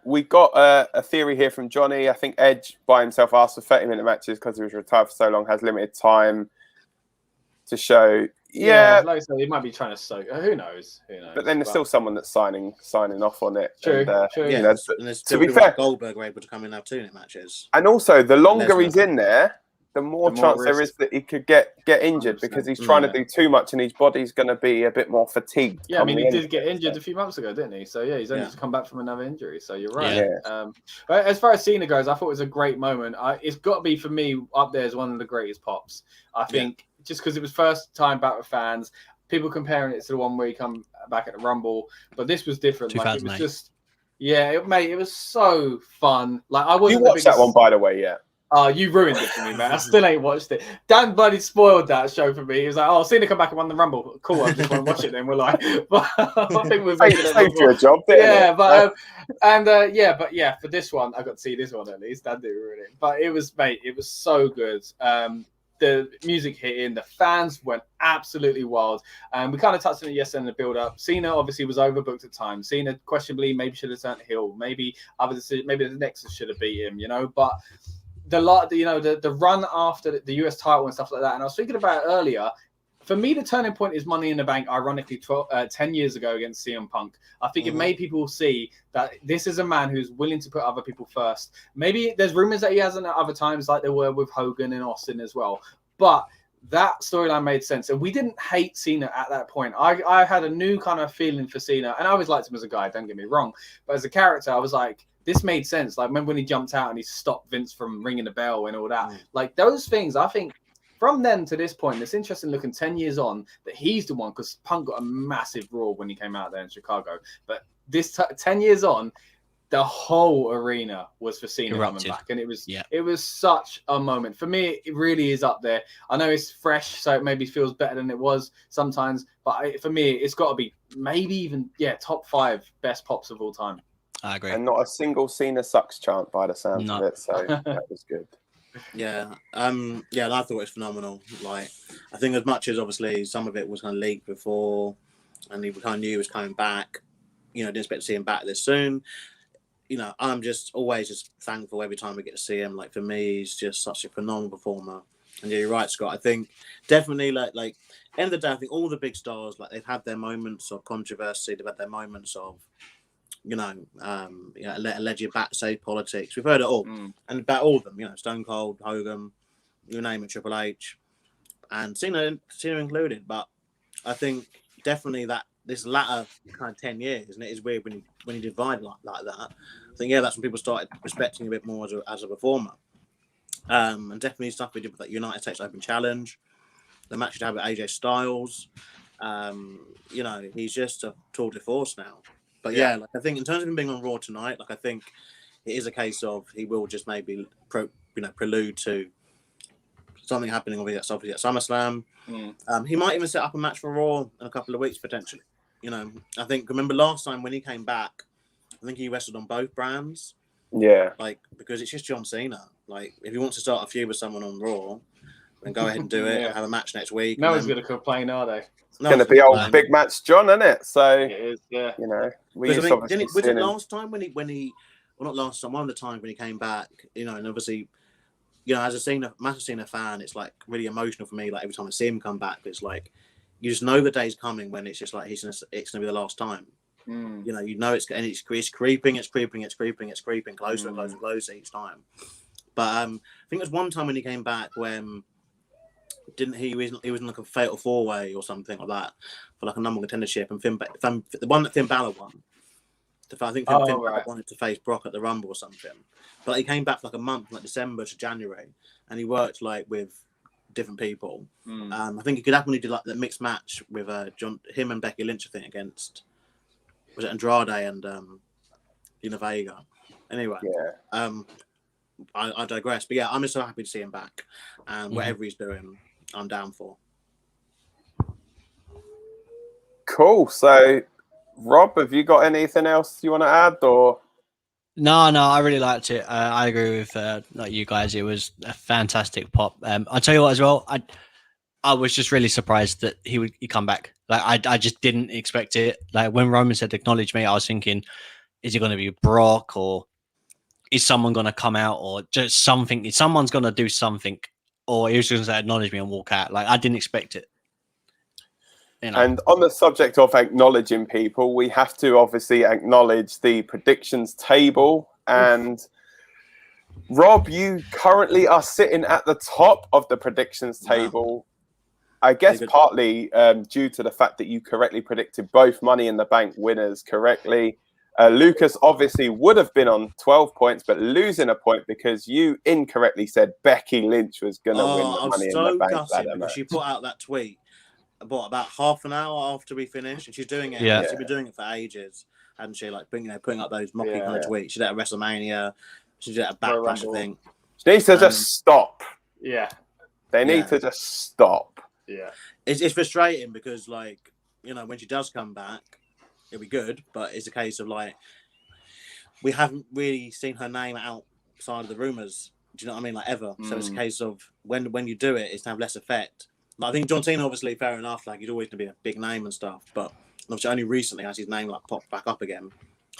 We got a theory here from Johnny. I think Edge by himself asked for 30-minute matches because he was retired for so long, has limited time to show. Yeah, like I said, he might be trying to soak. Who knows? But then there's still someone that's signing off on it. True. True. Yeah, and there's to be fair, Goldberg were able to come in and have 2-minute matches. And also, the longer he's in there, the more chance there is that he could get injured because he's trying to do too much and his body's going to be a bit more fatigued. Yeah, I mean, he did get injured a few months ago, didn't he? So, yeah, he's only just come back from another injury. So, you're right. Yeah. But as far as Cena goes, I thought it was a great moment. It's got to be, for me, up there as one of the greatest pops. I think just because it was first time back with fans, people comparing it to the one where he come back at the Rumble. But this was different. Like, it was just, it was so fun. Like, I wasn't. You watched that one, by the way, yeah. Oh, you ruined it for me, man. I still ain't watched it. Dan bloody spoiled that show for me. He was like, "Oh, Cena come back and won the Rumble. Cool, I just want to watch it." Then we're like, but I think we're saved you a job, didn't it? But for this one, I got to see this one at least. Dan didn't ruin it, but it was so good. The music hit in, the fans went absolutely wild. And we kind of touched on it yesterday in the build-up. Cena obviously was overbooked at times. Cena questionably maybe should have turned heel. Maybe the Nexus should have beat him, but the run after the US title and stuff like that. And I was thinking about it earlier. For me, the turning point is Money in the Bank, ironically, 10 years ago against CM Punk. I think it made people see that this is a man who's willing to put other people first. Maybe there's rumors that he hasn't at other times, like there were with Hogan and Austin as well. But that storyline made sense. And we didn't hate Cena at that point. I had a new kind of feeling for Cena. And I always liked him as a guy, don't get me wrong. But as a character, I was like, this made sense. Like, remember when he jumped out and he stopped Vince from ringing the bell and all that? Like, those things, I think, from then to this point, it's interesting looking 10 years on that he's the one, because Punk got a massive roar when he came out there in Chicago. But this 10 years on, the whole arena was for Cena coming back. And it was such a moment. For me, it really is up there. I know it's fresh, so it maybe feels better than it was sometimes. But for me, it's got to be maybe even, top 5 best pops of all time. I agree. And not a single Cena sucks chant by the sound of it. So that was good. Yeah, and I thought it was phenomenal. Like, I think as much as obviously some of it was kind of leaked before, and we kind of knew he was coming back, didn't expect to see him back this soon. I'm just always thankful every time we get to see him. Like, for me, he's just such a phenomenal performer. And yeah, you're right, Scott. I think definitely like end of the day, I think all the big stars, like, they've had their moments of controversy, they've had their moments of alleged backstage politics. We've heard it all, and about all of them. Stone Cold, Hogan, you name it, Triple H, and Cena included. But I think definitely that this latter kind of 10 years, and it is weird when you divide like that. I think that's when people started respecting him a bit more as a performer. And definitely stuff we did with that United States Open Challenge, the match he had with AJ Styles. He's just a tour de force now. But I think in terms of him being on Raw tonight, I think it is a case of he will just maybe prelude to something happening obviously at SummerSlam. He might even set up a match for Raw in a couple of weeks potentially. I think remember last time when he came back, I think he wrestled on both brands. Yeah, because it's just John Cena. Like, if he wants to start a feud with someone on Raw, then go ahead and do it. And have a match next week. No one's going to complain, are they? It's going to be old big match John, isn't it? So it is, was it last time when he not last time, one of the times when he came back, and obviously, as a massive Cena fan, it's like really emotional for me. Like, every time I see him come back, it's like you just know the day's coming when it's just like it's gonna be the last time. It's creeping closer and closer and closer each time. But I think there was one time when he came back when he was in like a fatal 4-way or something like that for like a number one contendership, and the one that Finn Balor won. I think Finn Balor wanted to face Brock at the Rumble or something, but he came back for like a month, like December to January, and he worked like with different people. I think it could happen when he did like the mixed match with him and Becky Lynch, I think, against was it Andrade and Vega. Anyway, I digress. But yeah, I'm just so happy to see him back, and whatever he's doing, I'm down for. Cool. So, Rob, have you got anything else you want to add, or? No, I really liked it. I agree with like you guys. It was a fantastic pop. I'll tell you what as well. I was just really surprised that he come back. Like I just didn't expect it. Like when Roman said acknowledge me, I was thinking, is it going to be Brock, or is someone going to come out, or just something? Someone's going to do something, or he was just going to say acknowledge me and walk out. Like I didn't expect it. You know? And on the subject of acknowledging people, we have to obviously acknowledge the predictions table. And Rob, you currently are sitting at the top of the predictions table. I guess partly due to the fact that you correctly predicted both Money in the Bank winners correctly. Lucas obviously would have been on 12 points, but losing a point because you incorrectly said Becky Lynch was going to win the Money in the Bank. Because she put out that tweet about half an hour after we finished, and she's doing it. Yeah, she's been doing it for ages, hadn't she? Like putting up those mocking kind of tweets. She did it at WrestleMania. She did it at Backlash, I think. She needs to just stop. Yeah, they need to just stop. Yeah, it's frustrating because, like, you know, when she does come back, it'll be good, but it's a case of like we haven't really seen her name outside of the rumors. Do you know what I mean? Like ever. So it's a case of when you do it, it's to have less effect. Like, I think John Cena, obviously, fair enough. Like he's always going to be a big name and stuff, but obviously only recently has his name like popped back up again.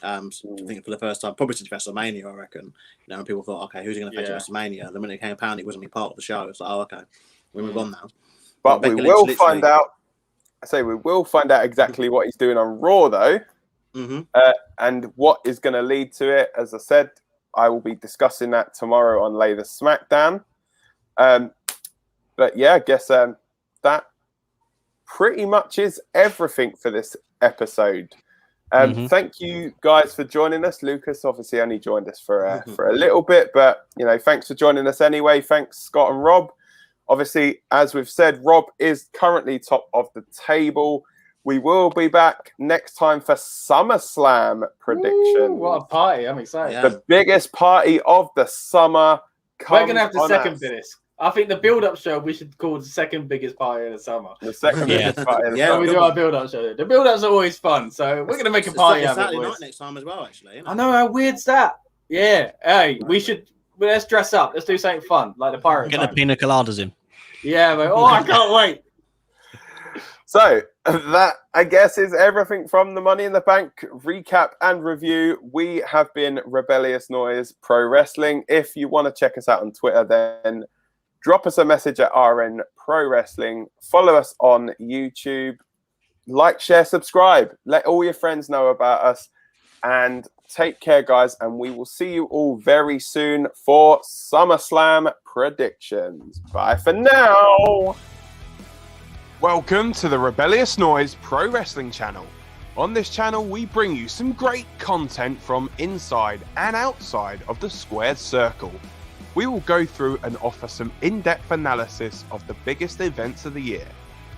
I think for the first time, probably since WrestleMania, I reckon. You know, and people thought, okay, who's going to fetch WrestleMania? The minute it came apparent, it wasn't be part of the show. It's like, oh, okay, we move on now. But we will find out. I say we will find out exactly what he's doing on Raw, though, and what is going to lead to it. As I said, I will be discussing that tomorrow on Lay the SmackDown. But yeah, I guess that pretty much is everything for this episode. Thank you guys for joining us. Lucas obviously only joined us for a little bit, but you know, thanks for joining us anyway. Thanks, Scott and Rob. Obviously, as we've said, Rob is currently top of the table. We will be back next time for SummerSlam prediction. What a party. I'm excited. The biggest party of the summer. We're going to have the second biggest. I think the build-up show we should call the second biggest party of the summer. The second biggest party of the summer. We do our build-up show. The build-ups are always fun, so we're going to make a party out of it. Saturday night next time as well, actually. I know, how weird's that? Yeah. Hey, we should... Well, let's dress up. Let's do something fun, like the pirate. Get the pina coladas in. Yeah, mate. Oh, I can't wait. So that, I guess, is everything from the Money in the Bank recap and review. We have been Rebellious Noise Pro Wrestling. If you want to check us out on Twitter, then drop us a message at RN Pro Wrestling. Follow us on YouTube. Like, share, subscribe. Let all your friends know about us. And take care, guys, and we will see you all very soon for SummerSlam predictions. Bye for now. Welcome to the Rebellious Noise Pro Wrestling channel. On this channel, we bring you some great content from inside and outside of the squared circle. We will go through and offer some in-depth analysis of the biggest events of the year,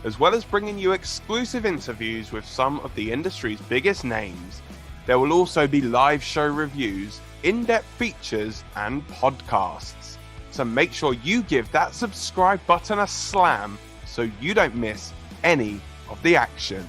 as well as bringing you exclusive interviews with some of the industry's biggest names. There will also be live show reviews, in-depth features, and podcasts. So make sure you give that subscribe button a slam so you don't miss any of the action.